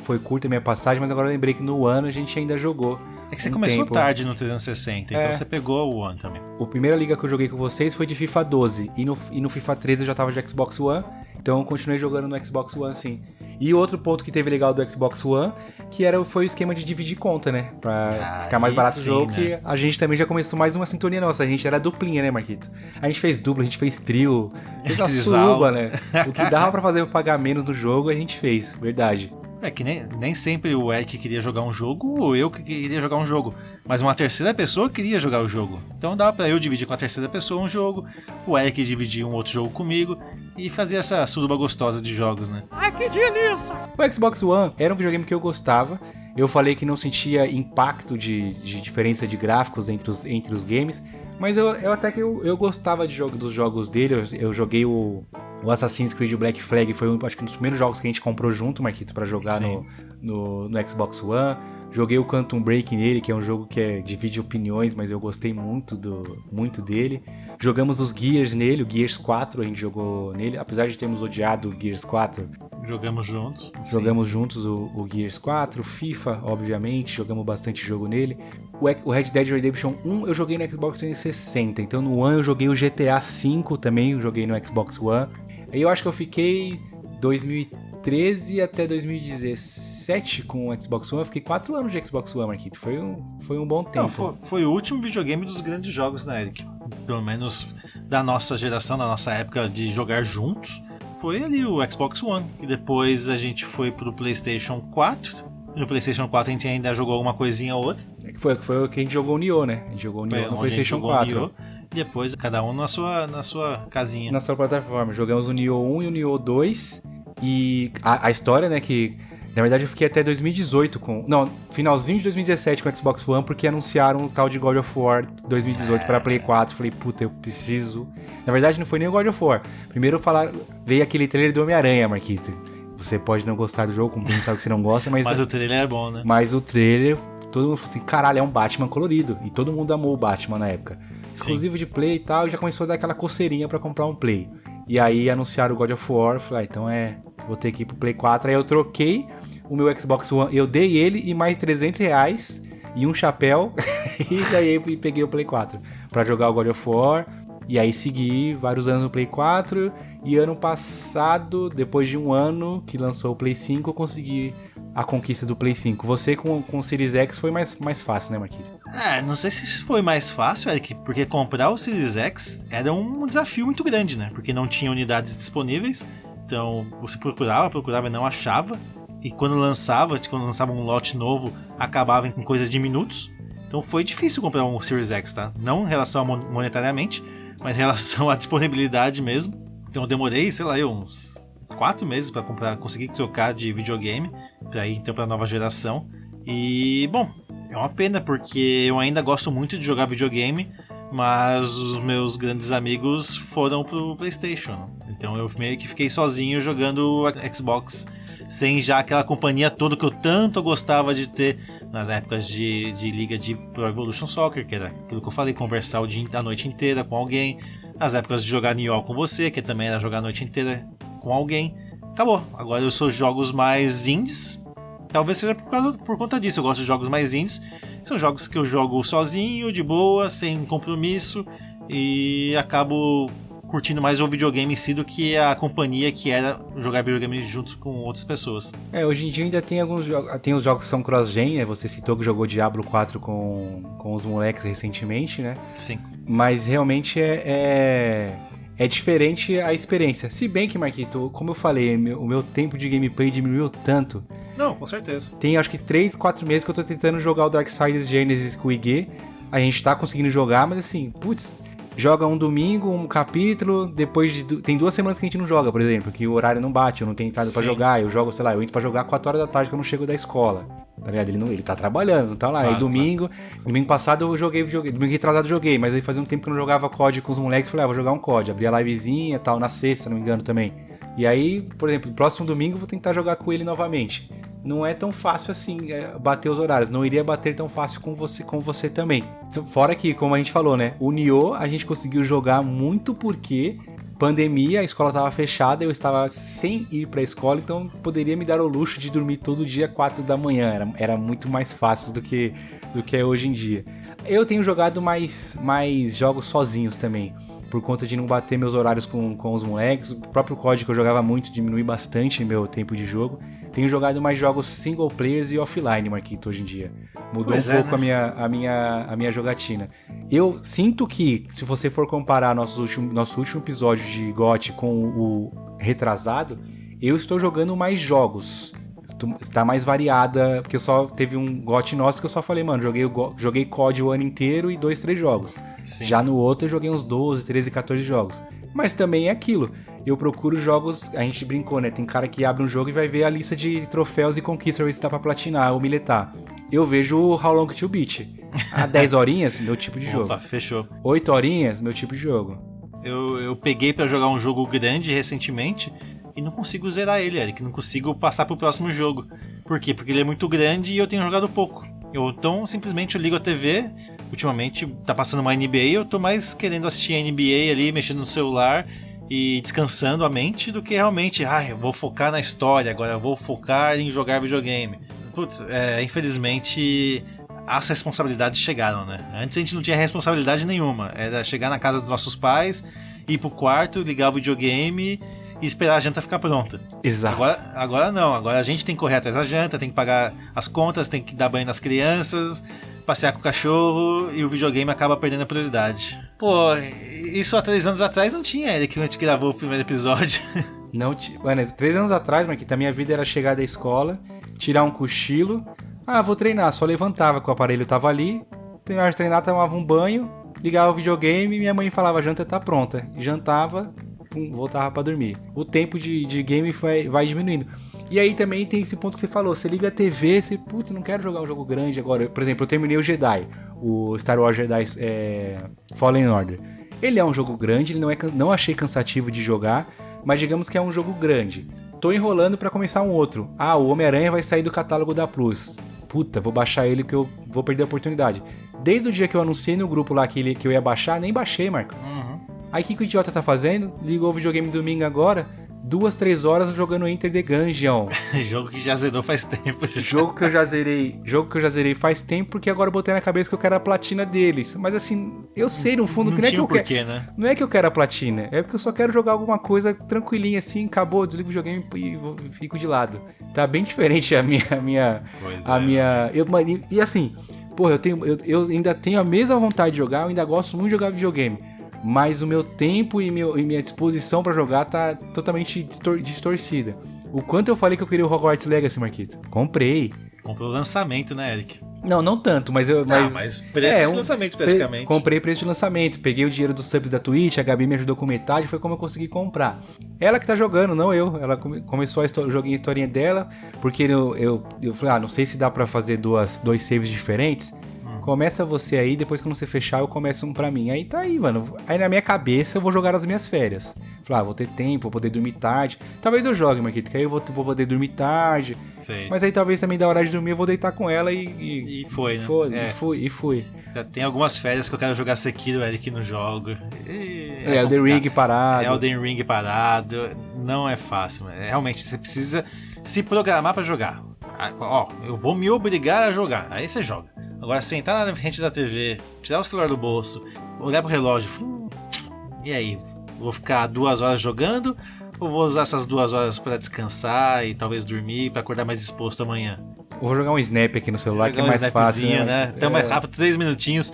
foi curta a minha passagem, mas agora eu lembrei que no One a gente ainda jogou. É que você começou tarde no 360, então você pegou o One também. A primeira liga que eu joguei com vocês foi de FIFA 12, e no FIFA 13 eu já tava de Xbox One, então eu continuei jogando no Xbox One sim. E outro ponto que teve legal do Xbox One, foi o esquema de dividir conta, né? Pra ficar mais barato o jogo, né? Que a gente também já começou mais uma sintonia nossa. A gente era duplinha, né, Marquito? A gente fez dupla, a gente fez trio, fez uma suruba, né? O que dava pra fazer pra pagar menos no jogo, a gente fez, verdade. É que nem sempre o Eric queria jogar um jogo ou eu que queria jogar um jogo, mas uma terceira pessoa queria jogar o jogo. Então dava pra eu dividir com a terceira pessoa um jogo, o Eric dividir um outro jogo comigo e fazer essa suruba gostosa de jogos, né? Ai, que delícia! O Xbox One era um videogame que eu gostava. Eu falei que não sentia impacto de diferença de gráficos entre os games, mas eu até que eu gostava dos jogos dele. Eu joguei o Assassin's Creed Black Flag, foi acho que um dos primeiros jogos que a gente comprou junto, Marquito, pra jogar no Xbox One. Joguei o Quantum Break nele, que é um jogo que divide opiniões, mas eu gostei muito dele. Jogamos os Gears nele, o Gears 4 a gente jogou nele, apesar de termos odiado o Gears 4. Jogamos juntos. Jogamos juntos o Gears 4, FIFA, obviamente, jogamos bastante jogo nele. O Red Dead Redemption 1 eu joguei no Xbox 360, então no One eu joguei o GTA V também, eu joguei no Xbox One. Aí eu acho que eu fiquei 2013 até 2017 com o Xbox One, eu fiquei 4 anos de Xbox One, Marquito, foi um bom tempo. Não, foi o último videogame dos grandes jogos, né, Eric? Pelo menos da nossa geração, da nossa época de jogar juntos, foi ali o Xbox One, e depois a gente foi pro PlayStation 4. No PlayStation 4 a gente ainda jogou alguma coisinha ou outra. Foi o que a gente jogou o Nioh, né? A gente jogou o Nioh no PlayStation 4. Nioh, e depois cada um na sua casinha. Na sua plataforma. Jogamos o Nioh 1 e o Nioh 2. E a história, né, que... Na verdade eu fiquei até 2018 finalzinho de 2017 com o Xbox One, porque anunciaram o tal de God of War 2018 para Play 4. Falei, puta, eu preciso... Na verdade não foi nem o God of War. Primeiro veio aquele trailer do Homem-Aranha, Marquito. Você pode não gostar do jogo, como todo mundo sabe que você não gosta, mas... Mas o trailer é bom, né? Mas o trailer, todo mundo falou assim, caralho, é um Batman colorido. E todo mundo amou o Batman na época. Exclusivo de Play e tal, e já começou a dar aquela coceirinha pra comprar um Play. E aí anunciaram o God of War, falei, então vou ter que ir pro Play 4. Aí eu troquei o meu Xbox One, eu dei ele e mais R$300 e um chapéu, e daí peguei o Play 4 pra jogar o God of War. E aí segui vários anos no Play 4, e ano passado, depois de um ano que lançou o Play 5, eu consegui a conquista do Play 5. Você com o Series X foi mais fácil, né, Marquinhos? Não sei se foi mais fácil, Eric, porque comprar o Series X era um desafio muito grande, né? Porque não tinha unidades disponíveis, então você procurava e não achava, e quando lançava um lote novo, acabava em coisas de minutos, então foi difícil comprar um Series X, tá? Não em relação a monetariamente, mas em relação à disponibilidade mesmo. Então eu demorei, uns 4 meses para conseguir trocar de videogame, para ir então para a nova geração. E, bom, é uma pena porque eu ainda gosto muito de jogar videogame, mas os meus grandes amigos foram pro PlayStation. Então eu meio que fiquei sozinho jogando o Xbox, sem já aquela companhia toda que eu tanto gostava de ter nas épocas de liga de Pro Evolution Soccer, que era aquilo que eu falei, conversar a noite inteira com alguém, as épocas de jogar Nioh com você, que também era jogar a noite inteira com alguém. Acabou. Agora eu sou jogos mais indies. Talvez seja por conta disso. Eu gosto de jogos mais indies. São jogos que eu jogo sozinho, de boa, sem compromisso. E acabo curtindo mais o videogame em si do que a companhia que era jogar videogame junto com outras pessoas. Hoje em dia ainda tem alguns jogos. Tem os jogos que são cross-gen, né? Você citou que jogou Diablo 4 com os moleques recentemente, né? Sim. Mas realmente é diferente a experiência. Se bem que, Marquito, como eu falei, o meu tempo de gameplay diminuiu tanto. Não, com certeza. Tem acho que 3, 4 meses que eu tô tentando jogar o Darksiders Genesis com o IG. A gente tá conseguindo jogar, mas assim, putz, joga um domingo, um capítulo, depois tem 2 semanas que a gente não joga, por exemplo, que o horário não bate, eu não tenho entrado pra jogar, eu jogo, sei lá, eu entro pra jogar 4 horas da tarde que eu não chego da escola, tá ligado? Ele tá trabalhando, não tá lá. Aí domingo passado eu joguei, domingo retrasado eu joguei, mas aí fazia um tempo que eu não jogava COD com os moleques, falei, vou jogar um COD, abri a livezinha e tal, na sexta, se não me engano também. E aí, por exemplo, no próximo domingo eu vou tentar jogar com ele novamente. Não é tão fácil assim bater os horários. Não iria bater tão fácil com você também. Fora que, como a gente falou, né? O Nioh a gente conseguiu jogar muito porque pandemia, a escola estava fechada, eu estava sem ir para a escola, então poderia me dar o luxo de dormir todo dia 4 da manhã. Era muito mais fácil do que é hoje em dia. Eu tenho jogado mais jogos sozinhos também, por conta de não bater meus horários com os moleques. O próprio COD que eu jogava muito diminui bastante meu tempo de jogo. Tenho jogado mais jogos single players e offline, Marquito, hoje em dia. Mudou pouco, né? a minha jogatina. Eu sinto que, se você for comparar nosso último episódio de GOT com o retrasado, eu estou jogando mais jogos. Está mais variada, porque só teve um GOT nosso que eu só falei, mano, joguei COD o ano inteiro e 2, 3 jogos. Sim. Já no outro eu joguei uns 12, 13, 14 jogos. Mas também é aquilo, eu procuro jogos, a gente brincou, né? Tem cara que abre um jogo e vai ver a lista de troféus e conquistas, ver se dá pra platinar ou miletar. Eu vejo o How Long to Beat. 10 horinhas, meu tipo de jogo. Opa, fechou. 8 horinhas, meu tipo de jogo. Eu peguei pra jogar um jogo grande recentemente e não consigo zerar ele, Eric. Não consigo passar pro próximo jogo. Por quê? Porque ele é muito grande e eu tenho jogado pouco. Então, simplesmente eu ligo a TV. Ultimamente tá passando uma NBA, eu tô mais querendo assistir a NBA ali, mexendo no celular e descansando a mente do que realmente, eu vou focar na história agora, eu vou focar em jogar videogame. Putz, infelizmente as responsabilidades chegaram, né? Antes a gente não tinha responsabilidade nenhuma, era chegar na casa dos nossos pais, ir pro quarto, ligar o videogame e esperar a janta ficar pronta. Exato. Agora não, agora a gente tem que correr atrás da janta, tem que pagar as contas, tem que dar banho nas crianças, passear com o cachorro, e o videogame acaba perdendo a prioridade. Pô, isso há 3 anos atrás não tinha, Eric, que a gente gravou o primeiro episódio. Não tinha. Mano, 3 anos atrás, Marquinhos, a minha vida era chegar da escola, tirar um cochilo, vou treinar, só levantava que o aparelho tava ali, terminava de treinar, tomava um banho, ligava o videogame e minha mãe falava, a janta tá pronta. Jantava, voltava pra dormir. O tempo de game vai diminuindo. E aí também tem esse ponto que você falou, você liga a TV, você, putz, não quero jogar um jogo grande agora. Por exemplo, eu terminei o Jedi, o Star Wars Jedi Fallen Order. Ele é um jogo grande, ele não achei cansativo de jogar, mas digamos que é um jogo grande. Tô enrolando pra começar um outro. O Homem-Aranha vai sair do catálogo da Plus. Puta, vou baixar ele que eu vou perder a oportunidade. Desde o dia que eu anunciei no grupo lá que eu ia baixar, nem baixei, Marco. Uhum. Aí o que o idiota tá fazendo? Ligou o videogame domingo agora, 2, 3 horas jogando Enter the Gungeon. Jogo que já zerou faz tempo. Jogo que eu já zerei faz tempo, porque agora eu botei na cabeça que eu quero a platina deles. Mas assim, eu sei no fundo que não é que eu quero. Né? Não é que eu quero a platina, é porque eu só quero jogar alguma coisa tranquilinha assim, acabou, desligo o videogame e fico de lado. Tá bem diferente a minha. E assim, porra, eu ainda tenho a mesma vontade de jogar, eu ainda gosto muito de jogar videogame. Mas o meu tempo e minha disposição pra jogar tá totalmente distorcida. O quanto eu falei que eu queria o Hogwarts Legacy, Marquito? Comprei. Comprou o lançamento, né, Eric? Não tanto, mas preço de lançamento praticamente. Comprei preço de lançamento, peguei o dinheiro dos subs da Twitch, a Gabi me ajudou com metade, foi como eu consegui comprar. Ela que tá jogando, não eu. Ela começou joguei a historinha dela, porque eu falei, não sei se dá pra fazer dois saves diferentes. Começa você aí, depois quando você fechar, eu começo um pra mim. Aí tá aí, mano. Aí na minha cabeça eu vou jogar nas minhas férias. Falar, vou ter tempo, vou poder dormir tarde. Talvez eu jogue, Marquito, que aí eu vou poder dormir tarde. Sei. Mas aí talvez também da hora de dormir eu vou deitar com ela E foi, né? E fui. Já tem algumas férias que eu quero jogar Sekiro, Eric, no jogo. Elden Ring parado. Elden Ring parado. Não é fácil, mas realmente você precisa se programar pra jogar. Ó, eu vou me obrigar a jogar. Aí você joga. Agora, sentar na frente da TV, tirar o celular do bolso, olhar pro relógio. E aí? Vou ficar 2 horas jogando? Ou vou usar essas 2 horas pra descansar e talvez dormir pra acordar mais disposto amanhã? Vou jogar um snap aqui no celular, que é mais fácil, né? Então mais rápido, 3 minutinhos.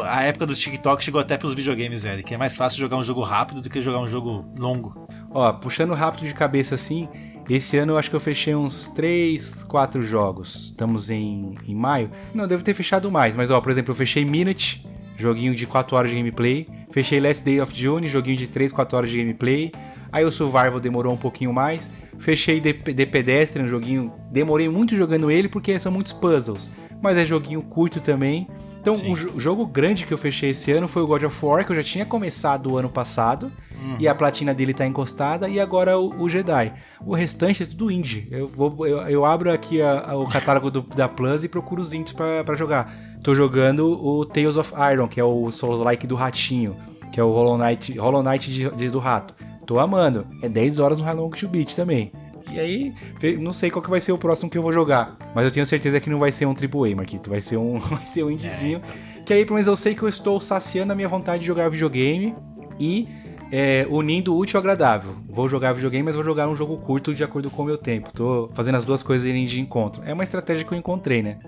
A época do TikTok chegou até pros videogames, Eric. É mais fácil jogar um jogo rápido do que jogar um jogo longo. Ó, puxando rápido de cabeça assim, esse ano eu acho que eu fechei uns 3, 4 jogos. Estamos em maio. Não, devo ter fechado mais, mas ó, por exemplo, eu fechei Minute, joguinho de 4 horas de gameplay. Fechei Last Day of June, joguinho de 3, 4 horas de gameplay. Aí o Survival demorou um pouquinho mais. Fechei The Pedestrian, joguinho... Demorei muito jogando ele porque são muitos puzzles. Mas é joguinho curto também. Então, o jogo grande que eu fechei esse ano foi o God of War, que eu já tinha começado o ano passado. E a platina dele tá encostada. E agora o Jedi. O restante é tudo indie. Eu abro aqui o catálogo da Plus e procuro os indies pra jogar. Tô jogando o Tales of Iron, que é o Souls-like do ratinho. Que é o Hollow Knight do rato. Tô amando. É 10 horas no How Long to Beat também. E aí, não sei qual que vai ser o próximo que eu vou jogar. Mas eu tenho certeza que não vai ser um AAA, Marquito. Vai ser um indiezinho. Que aí, pelo menos, eu sei que eu estou saciando a minha vontade de jogar videogame. E unindo o útil ao agradável. Vou jogar videogame, mas vou jogar um jogo curto de acordo com o meu tempo. Tô fazendo as duas coisas irem de encontro. É uma estratégia que eu encontrei, né?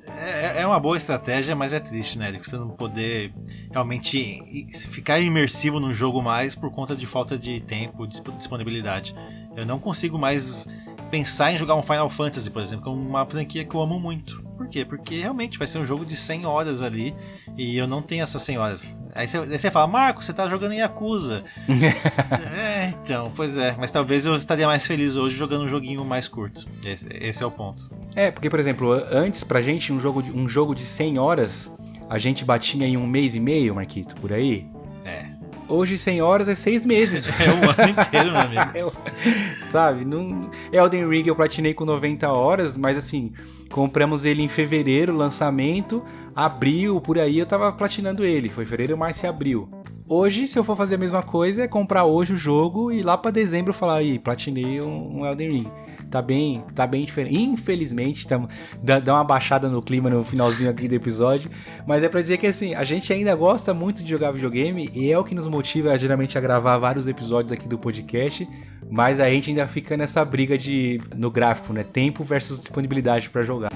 É uma boa estratégia, mas é triste, né? Você não poder realmente ficar imersivo no jogo mais por conta de falta de tempo, disponibilidade. Eu não consigo mais pensar em jogar um Final Fantasy, por exemplo, que é uma franquia que eu amo muito. Por quê? Porque realmente vai ser um jogo de 100 horas ali e eu não tenho essas 100 horas. Aí você fala, Marco, você tá jogando em Yakuza. Então, pois é. Mas talvez eu estaria mais feliz hoje jogando um joguinho mais curto. Esse é o ponto. Porque, por exemplo, antes pra gente, um jogo de 100 horas, a gente batia em 1 mês e meio, Marquito, por aí. Hoje 100 horas é 6 meses. É um ano inteiro, meu amigo. Sabe? Elden Ring eu platinei com 90 horas, mas assim, compramos ele em fevereiro, lançamento, abril, por aí eu tava platinando ele. Foi fevereiro, março e abril. Hoje, se eu for fazer a mesma coisa, é comprar hoje o jogo e lá pra dezembro falar, aí, platinei um Elden Ring. Tá bem diferente. Infelizmente, dá uma baixada no clima no finalzinho aqui do episódio. Mas é pra dizer que assim, a gente ainda gosta muito de jogar videogame e é o que nos motiva geralmente a gravar vários episódios aqui do podcast. Mas a gente ainda fica nessa briga no gráfico, né? Tempo versus disponibilidade pra jogar.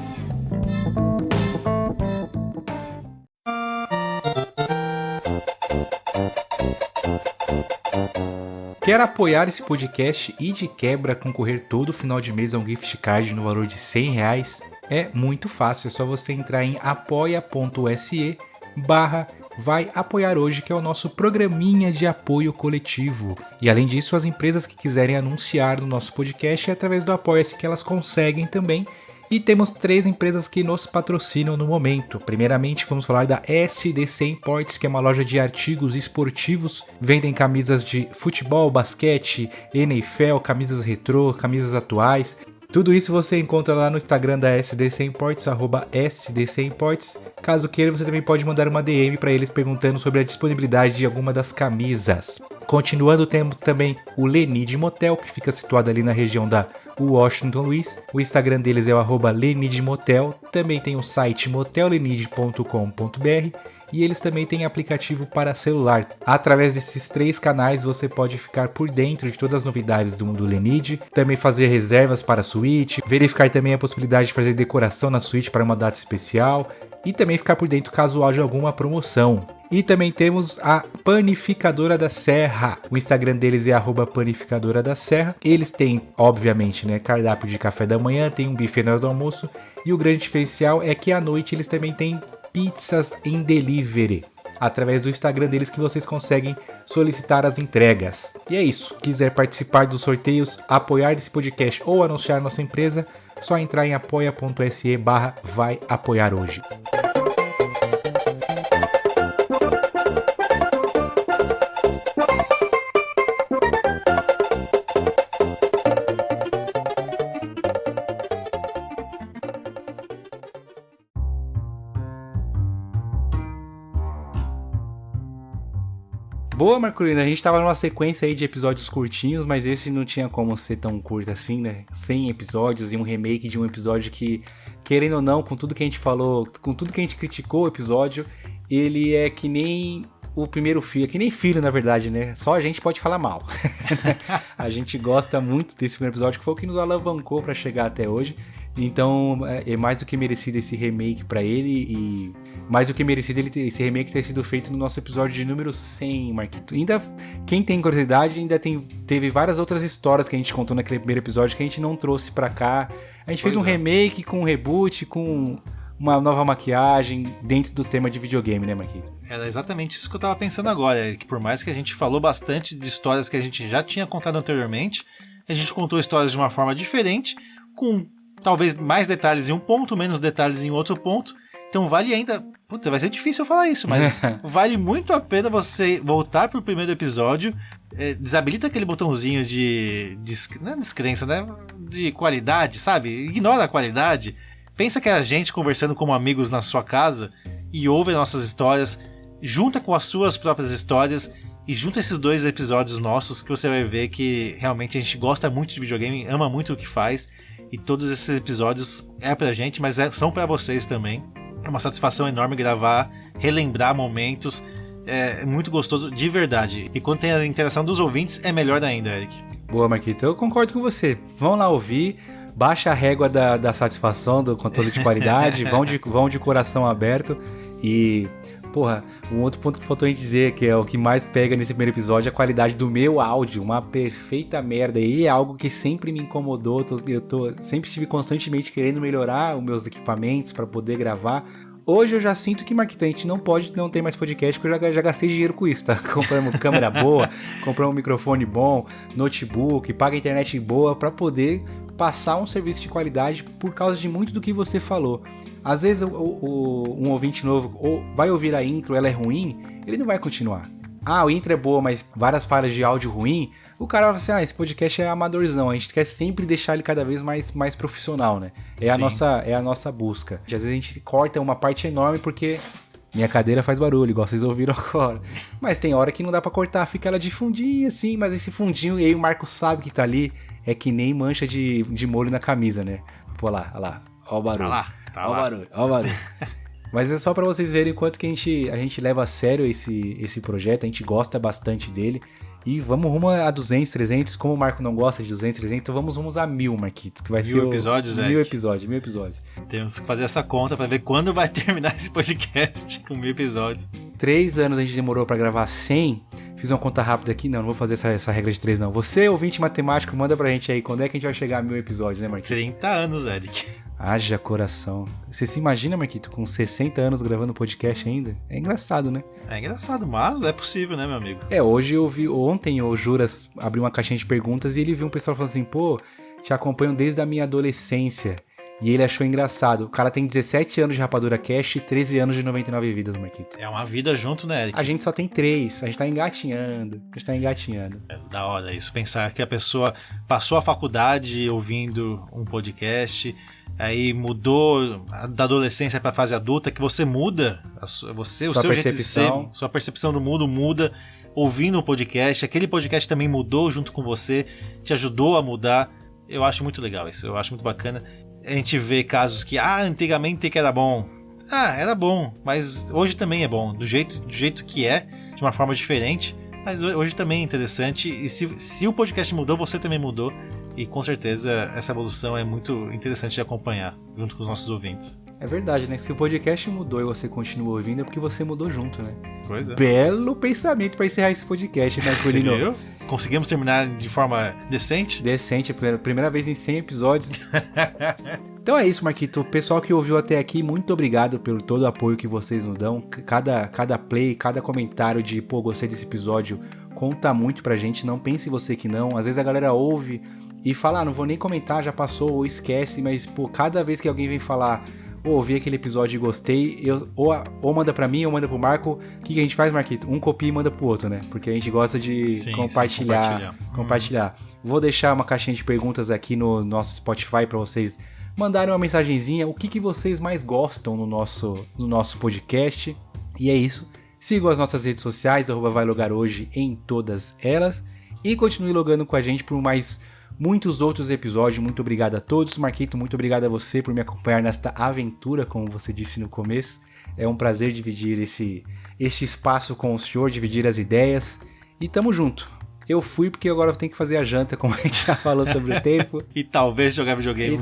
Quer apoiar esse podcast e de quebra concorrer todo final de mês a um gift card no valor de R$100? É muito fácil, é só você entrar em apoia.se/Vai Apoiar Hoje, que é o nosso programinha de apoio coletivo. E além disso, as empresas que quiserem anunciar no nosso podcast é através do Apoia-se que elas conseguem também. E temos 3 empresas que nos patrocinam no momento. Primeiramente, vamos falar da SDC Imports, que é uma loja de artigos esportivos. Vendem camisas de futebol, basquete, NFL, camisas retrô, camisas atuais. Tudo isso você encontra lá no Instagram da SDC Imports, @SDC Imports. Caso queira, você também pode mandar uma DM para eles perguntando sobre a disponibilidade de alguma das camisas. Continuando, temos também o Lenid Motel, que fica situado ali na região da Washington Luiz. O Instagram deles é o @lenidmotel. Também tem o site motellenid.com.br e eles também têm aplicativo para celular. Através desses 3 canais você pode ficar por dentro de todas as novidades do mundo Lenid, também fazer reservas para a suíte, verificar também a possibilidade de fazer decoração na suíte para uma data especial e também ficar por dentro caso haja alguma promoção. E também temos a Panificadora da Serra. O Instagram deles é @Panificadora da Serra. Eles têm, obviamente, né, cardápio de café da manhã, tem um buffet na hora do almoço. E o grande diferencial é que à noite eles também têm pizzas em delivery. Através do Instagram deles que vocês conseguem solicitar as entregas. E é isso. Quiser participar dos sorteios, apoiar esse podcast ou anunciar nossa empresa, só entrar em apoia.se/Vai Apoiar Hoje. Boa, Marcolino. A gente tava numa sequência aí de episódios curtinhos, mas esse não tinha como ser tão curto assim, né? 100 episódios e um remake de um episódio que, querendo ou não, com tudo que a gente falou, com tudo que a gente criticou o episódio, ele é que nem o primeiro filho, é que nem filho, na verdade, né? Só a gente pode falar mal. A gente gosta muito desse primeiro episódio, que foi o que nos alavancou pra chegar até hoje. Então, é mais do que merecido esse remake pra ele e mais do que merecido esse remake ter sido feito no nosso episódio de número 100, Marquito. Ainda, quem tem curiosidade, ainda teve várias outras histórias que a gente contou naquele primeiro episódio que a gente não trouxe pra cá. A gente fez um remake com um reboot, com uma nova maquiagem dentro do tema de videogame, né, Marquito? Era exatamente isso que eu tava pensando agora, que por mais que a gente falou bastante de histórias que a gente já tinha contado anteriormente, a gente contou histórias de uma forma diferente, com talvez mais detalhes em um ponto, menos detalhes em outro ponto. Então vale ainda... Putz, vai ser difícil eu falar isso, mas vale muito a pena você voltar pro primeiro episódio, desabilita aquele botãozinho de não é descrença, né? De qualidade, sabe? Ignora a qualidade. Pensa que é a gente conversando como amigos na sua casa e ouve as nossas histórias, junta com as suas próprias histórias e junta esses 2 episódios nossos que você vai ver que realmente a gente gosta muito de videogame, ama muito o que faz e todos esses episódios é pra gente, mas são pra vocês também. É uma satisfação enorme gravar, relembrar momentos, é muito gostoso de verdade. E quando tem a interação dos ouvintes é melhor ainda, Eric. Boa, Marquito, eu concordo com você. Vão lá ouvir. Baixa a régua da satisfação, do controle de qualidade, vão de coração aberto e, porra, um outro ponto que faltou a gente dizer, que é o que mais pega nesse primeiro episódio, é a qualidade do meu áudio, uma perfeita merda, e é algo que sempre me incomodou, sempre estive constantemente querendo melhorar os meus equipamentos para poder gravar. Hoje eu já sinto que, Marquito, a gente não tem mais podcast, porque eu já gastei dinheiro com isso, tá? Compramos câmera boa, compramos um microfone bom, notebook, paga internet boa para poder passar um serviço de qualidade por causa de muito do que você falou. Às vezes um ouvinte novo vai ouvir a intro, ela é ruim, ele não vai continuar. A intro é boa, mas várias falhas de áudio ruim, o cara vai falar assim, esse podcast é amadorzão, a gente quer sempre deixar ele cada vez mais profissional, né? É a nossa busca. Às vezes a gente corta uma parte enorme porque minha cadeira faz barulho, igual vocês ouviram agora. Mas tem hora que não dá pra cortar, fica ela de fundinho assim, mas esse fundinho, e aí o Marco sabe que tá ali, é que nem mancha de molho na camisa, né? Pô, olha lá, ó o barulho. Ó o barulho. Mas é só pra vocês verem o quanto que a gente leva a sério esse projeto, a gente gosta bastante dele. E vamos rumo a 200, 300, como o Marco não gosta de 200, 300, então vamos rumo a 1000, Marquito, que vai ser 1000 episódios, 1000 episódios. Temos que fazer essa conta pra ver quando vai terminar esse podcast com 1000 episódios. 3 anos a gente demorou pra gravar 100, fiz uma conta rápida aqui, não vou fazer essa regra de 3 não. Você, ouvinte matemático, manda pra gente aí, quando é que a gente vai chegar a 1000 episódios, né, Marquito? 30 anos, Eric. Haja coração. Você se imagina, Marquito, com 60 anos gravando podcast ainda? É engraçado, né? É engraçado, mas é possível, né, meu amigo? Hoje ontem o Juras abriu uma caixinha de perguntas e ele viu um pessoal falando assim, pô, te acompanho desde a minha adolescência. E ele achou engraçado. O cara tem 17 anos de Rapadura Cash e 13 anos de 99 vidas, Marquito. É uma vida junto, né, Eric? A gente só tem 3, a gente tá engatinhando. É da hora isso, pensar que a pessoa passou a faculdade ouvindo um podcast, aí mudou da adolescência pra fase adulta, que você muda, o seu jeito de ser, sua percepção do mundo muda ouvindo um podcast, aquele podcast também mudou junto com você, te ajudou a mudar. Eu acho muito legal isso, eu acho muito bacana. A gente vê casos que, antigamente que era bom. Era bom, mas hoje também é bom, do jeito que é, de uma forma diferente, mas hoje também é interessante, e se o podcast mudou, você também mudou, e com certeza essa evolução é muito interessante de acompanhar, junto com os nossos ouvintes. É verdade, né? Se o podcast mudou e você continua ouvindo, é porque você mudou junto, né? Pois é. Belo pensamento pra encerrar esse podcast, né, Marcolino? Conseguimos terminar de forma decente? Decente, primeira vez em 100 episódios. Então é isso, Marquito. Pessoal que ouviu até aqui, muito obrigado pelo todo o apoio que vocês nos dão. Cada play, cada comentário de, gostei desse episódio, conta muito pra gente. Não pense você que não. Às vezes a galera ouve e fala, não vou nem comentar, já passou, ou esquece. Mas, cada vez que alguém vem falar, ouvi aquele episódio e gostei, ou manda pra mim ou manda pro Marco, o que a gente faz, Marquito? Um copia e manda pro outro, né? Porque a gente gosta de compartilhar. Vou deixar uma caixinha de perguntas aqui no nosso Spotify pra vocês mandarem uma mensagenzinha, o que vocês mais gostam no nosso podcast. E é isso. Sigam as nossas redes sociais, @vailogarhoje em todas elas. E continue logando com a gente por mais muitos outros episódios. Muito obrigado a todos. Marquito, muito obrigado a você por me acompanhar nesta aventura, como você disse no começo. É um prazer dividir esse espaço com o senhor, dividir as ideias. E tamo junto. Eu fui porque agora eu tenho que fazer a janta, como a gente já falou sobre o tempo. E talvez jogar videogame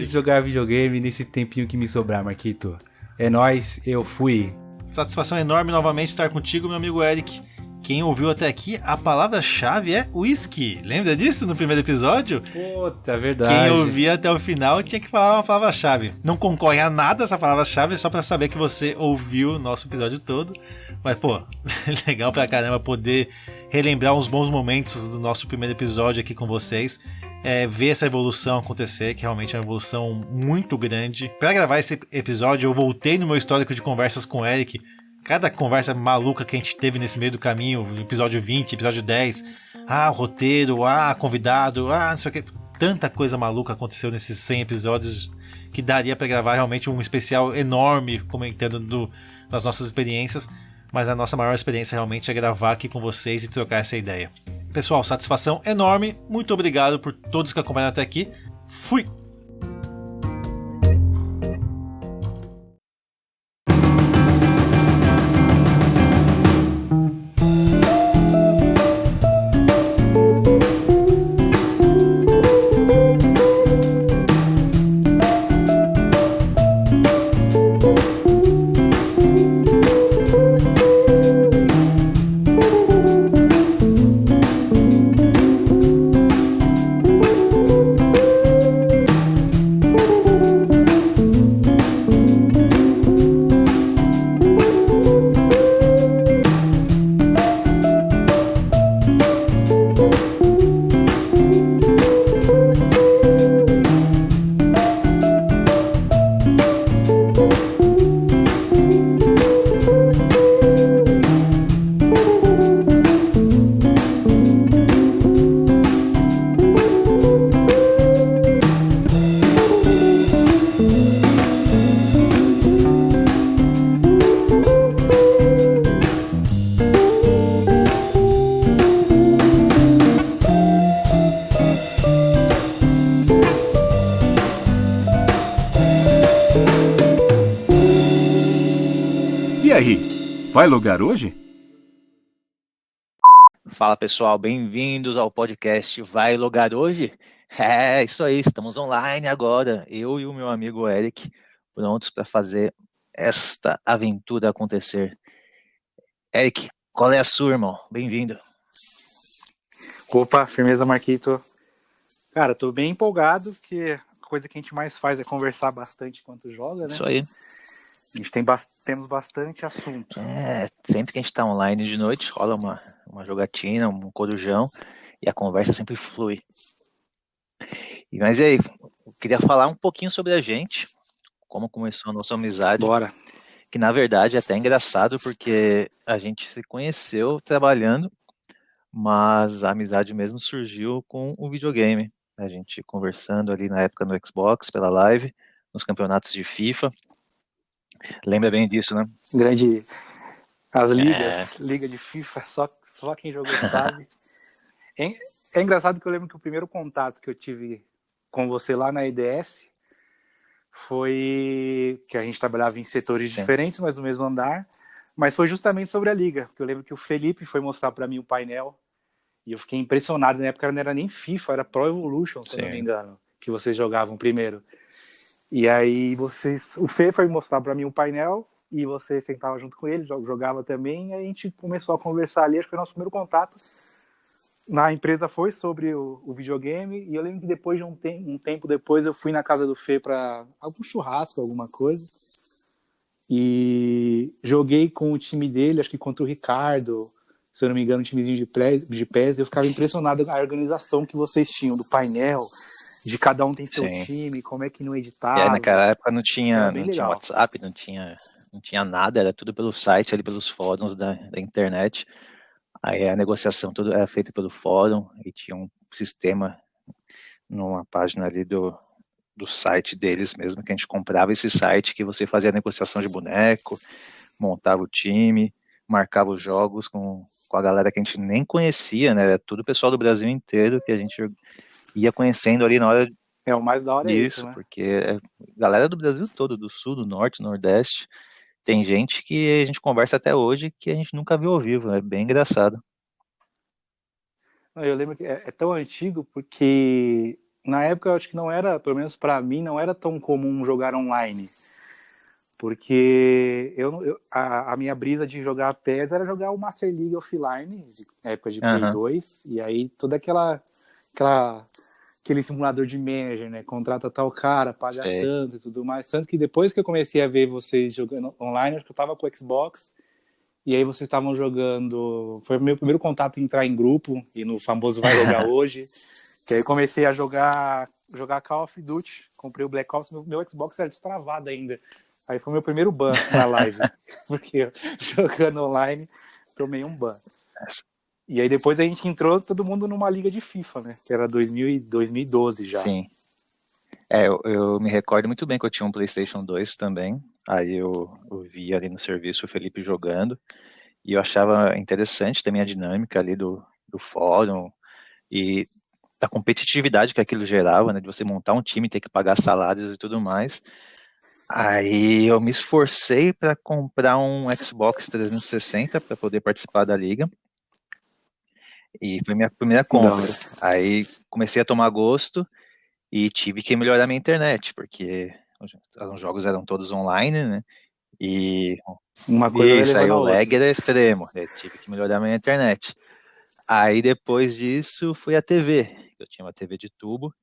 jogar videogame nesse tempinho que me sobrar, Marquito. É nóis, eu fui. Satisfação enorme novamente estar contigo, meu amigo Eric. Quem ouviu até aqui, a palavra-chave é whisky. Lembra disso no primeiro episódio? Puta, verdade. Quem ouvia até o final tinha que falar uma palavra-chave. Não concorre a nada essa palavra-chave, é só pra saber que você ouviu o nosso episódio todo. Mas, pô, legal pra caramba poder relembrar uns bons momentos do nosso primeiro episódio aqui com vocês. Ver essa evolução acontecer, que realmente é uma evolução muito grande. Pra gravar esse episódio, eu voltei no meu histórico de conversas com o Eric. Cada conversa maluca que a gente teve nesse meio do caminho, episódio 20, episódio 10, o roteiro, convidado, não sei o que. Tanta coisa maluca aconteceu nesses 100 episódios que daria pra gravar realmente um especial enorme comentando das nossas experiências, mas a nossa maior experiência realmente é gravar aqui com vocês e trocar essa ideia. Pessoal, satisfação enorme, muito obrigado por todos que acompanharam até aqui. Fui! E aí, vai logar hoje? Fala pessoal, bem-vindos ao podcast Vai Logar Hoje? É isso aí, estamos online agora, eu e o meu amigo Eric, prontos para fazer esta aventura acontecer. Eric, qual é a sua, irmão? Bem-vindo. Opa, firmeza, Marquito. Cara, tô bem empolgado, porque a coisa que a gente mais faz é conversar bastante enquanto joga, né? Isso aí. A gente temos bastante assunto. Sempre que a gente tá online de noite, rola uma jogatina, um corujão, e a conversa sempre flui. Mas e aí, eu queria falar um pouquinho sobre a gente, como começou a nossa amizade. Bora. Que na verdade é até engraçado, porque a gente se conheceu trabalhando, mas a amizade mesmo surgiu com o videogame. A gente conversando ali na época no Xbox, pela live, nos campeonatos de FIFA. Lembra bem disso, né? Grande. As ligas, liga de FIFA, só quem jogou sabe. É engraçado que eu lembro que o primeiro contato que eu tive com você lá na EDS foi que a gente trabalhava em setores diferentes, mas no mesmo andar, mas foi justamente sobre a liga, porque eu lembro que o Felipe foi mostrar para mim o painel e eu fiquei impressionado. Na época não era nem FIFA, era Pro Evolution, se eu não me engano, que vocês jogavam primeiro. E aí o Fê foi mostrar para mim o painel e você sentava junto com ele, jogava também, e aí a gente começou a conversar ali. Acho que foi o nosso primeiro contato na empresa foi sobre o videogame, e eu lembro que depois de um tempo depois eu fui na casa do Fê para algum churrasco, alguma coisa, e joguei com o time dele, acho que contra o Ricardo, se eu não me engano, um timezinho de PES, e eu ficava impressionado com a organização que vocês tinham, do painel, de cada um tem seu time, como é que não editava. Naquela época não tinha WhatsApp, não tinha nada, era tudo pelo site, ali pelos fóruns da internet. Aí a negociação toda era feita pelo fórum e tinha um sistema numa página ali do site deles mesmo, que a gente comprava esse site, que você fazia a negociação de boneco, montava o time, marcava os jogos com a galera que a gente nem conhecia, né? Era tudo o pessoal do Brasil inteiro que a gente ia conhecendo ali na hora O mais da hora é isso, né? porque é galera do Brasil todo, do Sul, do Norte, Nordeste. Tem gente que a gente conversa até hoje que a gente nunca viu ao vivo, é bem engraçado. Eu lembro que é tão antigo porque na época eu acho que não era, pelo menos pra mim, não era tão comum jogar online. Porque a minha brisa de jogar PES era jogar o Master League Offline, na época de Play 2, e aí toda aquele simulador de manager, né? Contrata tal cara, paga tanto e tudo mais. Tanto que depois que eu comecei a ver vocês jogando online, acho que eu tava com o Xbox, e aí vocês estavam jogando... Foi o meu primeiro contato em entrar em grupo, e no famoso Vai Jogar Hoje, que aí eu comecei a jogar Call of Duty, comprei o Black Ops, meu Xbox era destravado ainda. Aí foi meu primeiro ban na live, porque eu, jogando online, tomei um ban. E aí depois a gente entrou todo mundo numa liga de FIFA, né? Que era 2012 já. Sim. Eu me recordo muito bem que eu tinha um PlayStation 2 também. Aí eu vi ali no serviço o Felipe jogando. E eu achava interessante também a dinâmica ali do fórum. E da competitividade que aquilo gerava, né? De você montar um time, ter que pagar salários e tudo mais. Aí eu me esforcei para comprar um Xbox 360 para poder participar da liga. E foi minha primeira compra. Aí comecei a tomar gosto e tive que melhorar minha internet, porque os jogos eram todos online, né? E uma coisa isso, aí o lag era extremo. Eu tive que melhorar minha internet. Aí depois disso fui a TV. Eu tinha uma TV de tubo.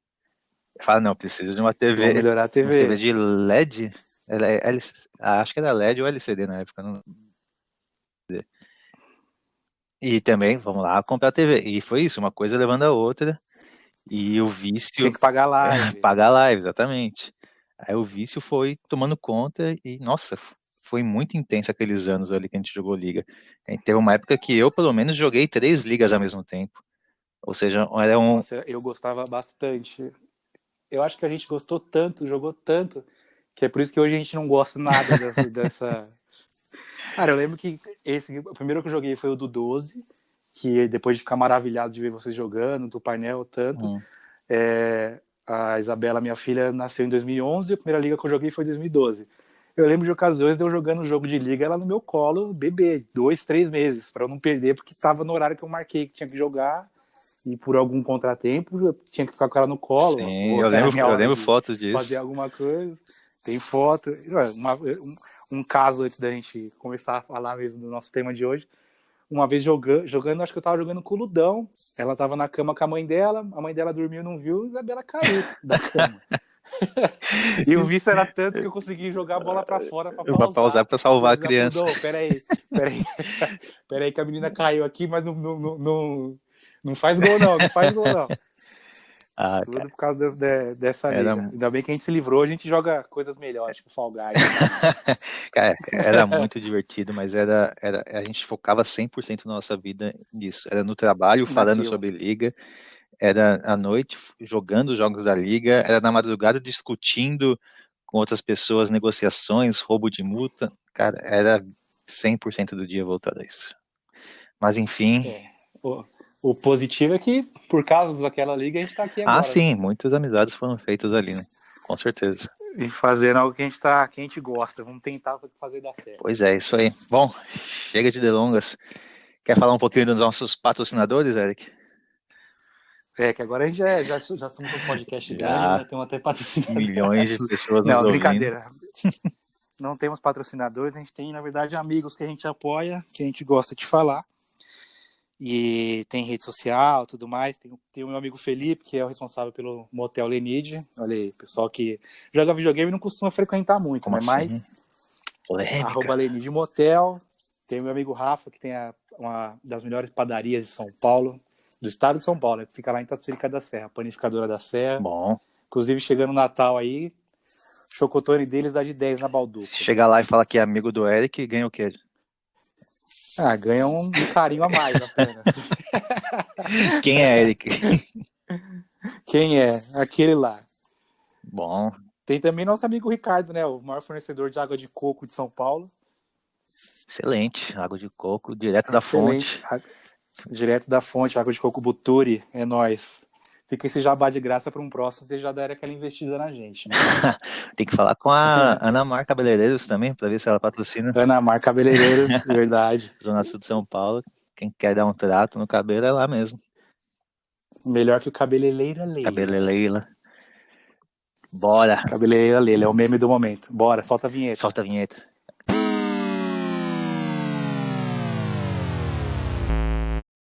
Eu falo, não, preciso de uma TV. Vou melhorar a TV. Uma TV de LED. Acho que era LED ou LCD na época, não. E também, vamos lá, comprar a TV. E foi isso, uma coisa levando a outra. E o vício... Tinha que pagar live. Pagar live, exatamente. Aí o vício foi tomando conta e, nossa, foi muito intenso aqueles anos ali que a gente jogou liga. Teve uma época que eu, pelo menos, joguei 3 ligas ao mesmo tempo. Ou seja, era um... Nossa, eu gostava bastante. Eu acho que a gente gostou tanto, jogou tanto, que é por isso que hoje a gente não gosta nada dessa... Cara, eu lembro que o primeiro que eu joguei foi o do 12, que depois de ficar maravilhado de ver vocês jogando, do painel tanto, a Isabela, minha filha, nasceu em 2011, a primeira liga que eu joguei foi em 2012. Eu lembro de ocasiões de eu jogando um jogo de liga, ela no meu colo, bebê, 2, 3 meses, pra eu não perder, porque tava no horário que eu marquei que tinha que jogar, e por algum contratempo, eu tinha que ficar com ela no colo. Sim, eu lembro fotos disso. Fazer alguma coisa, tem foto. Um caso antes da gente começar a falar mesmo do nosso tema de hoje, uma vez jogando, acho que eu tava jogando com o Ludão, ela tava na cama com a mãe dela dormiu, não viu, e a Isabela caiu da cama. E o vício era tanto que eu consegui jogar a bola pra fora pra pausar pra salvar a criança. Ludão, peraí que a menina caiu aqui, mas não faz gol não. Tudo por causa dessa liga. Ainda bem que a gente se livrou, a gente joga coisas melhores, tipo Fall Guys. Cara, era muito divertido, mas a gente focava 100% na nossa vida nisso. Era no trabalho, falando sobre liga, era à noite, jogando os jogos da liga, era na madrugada discutindo com outras pessoas, negociações, roubo de multa. Cara, era 100% do dia voltado a isso. Mas enfim... O positivo é que, por causa daquela liga, a gente tá aqui agora. Sim, né? Muitas amizades foram feitas ali, né? Com certeza. E fazendo algo que a gente gosta. Vamos tentar fazer dar certo. Pois é, isso aí. Bom, chega de delongas. Quer falar um pouquinho dos nossos patrocinadores, Eric? Que agora a gente já somos um podcast grande, né? Temos até patrocinadores. Milhões de pessoas nos Não, ouvindo. Brincadeira. Não temos patrocinadores, a gente tem, na verdade, amigos que a gente apoia, que a gente gosta de falar. E tem rede social, tudo mais. Tem o meu amigo Felipe, que é o responsável pelo Motel Lenide. Olha aí, pessoal que joga videogame não costuma frequentar muito, né? Mas @Lenide Motel. Tem o meu amigo Rafa, que tem uma das melhores padarias de São Paulo, do estado de São Paulo, que fica lá em Itapecerica da Serra, Panificadora da Serra. Bom. Inclusive, chegando no Natal aí, o chocotone deles dá de 10 na Balduco. Se chegar lá e falar que é amigo do Eric, ganha o quê? Ganha um carinho a mais apenas. Quem é Eric? Quem é? Aquele lá. Bom. Tem também nosso amigo Ricardo, né? O maior fornecedor de água de coco de São Paulo. Excelente, água de coco direto da fonte. Direto da fonte, água de coco Buturi, é nóis. Fica esse jabá de graça para um próximo, vocês já deram aquela investida na gente, né? Tem que falar com a Ana Mar Cabeleireiros também, para ver se ela patrocina. Ana Mar Cabeleireiros, verdade. Zona Sul de São Paulo. Quem quer dar um trato no cabelo é lá mesmo. Melhor que o Cabeleireira Leila. Cabeleireira. Bora. Cabeleireira Leila, é o meme do momento. Bora, solta a vinheta. Solta a vinheta.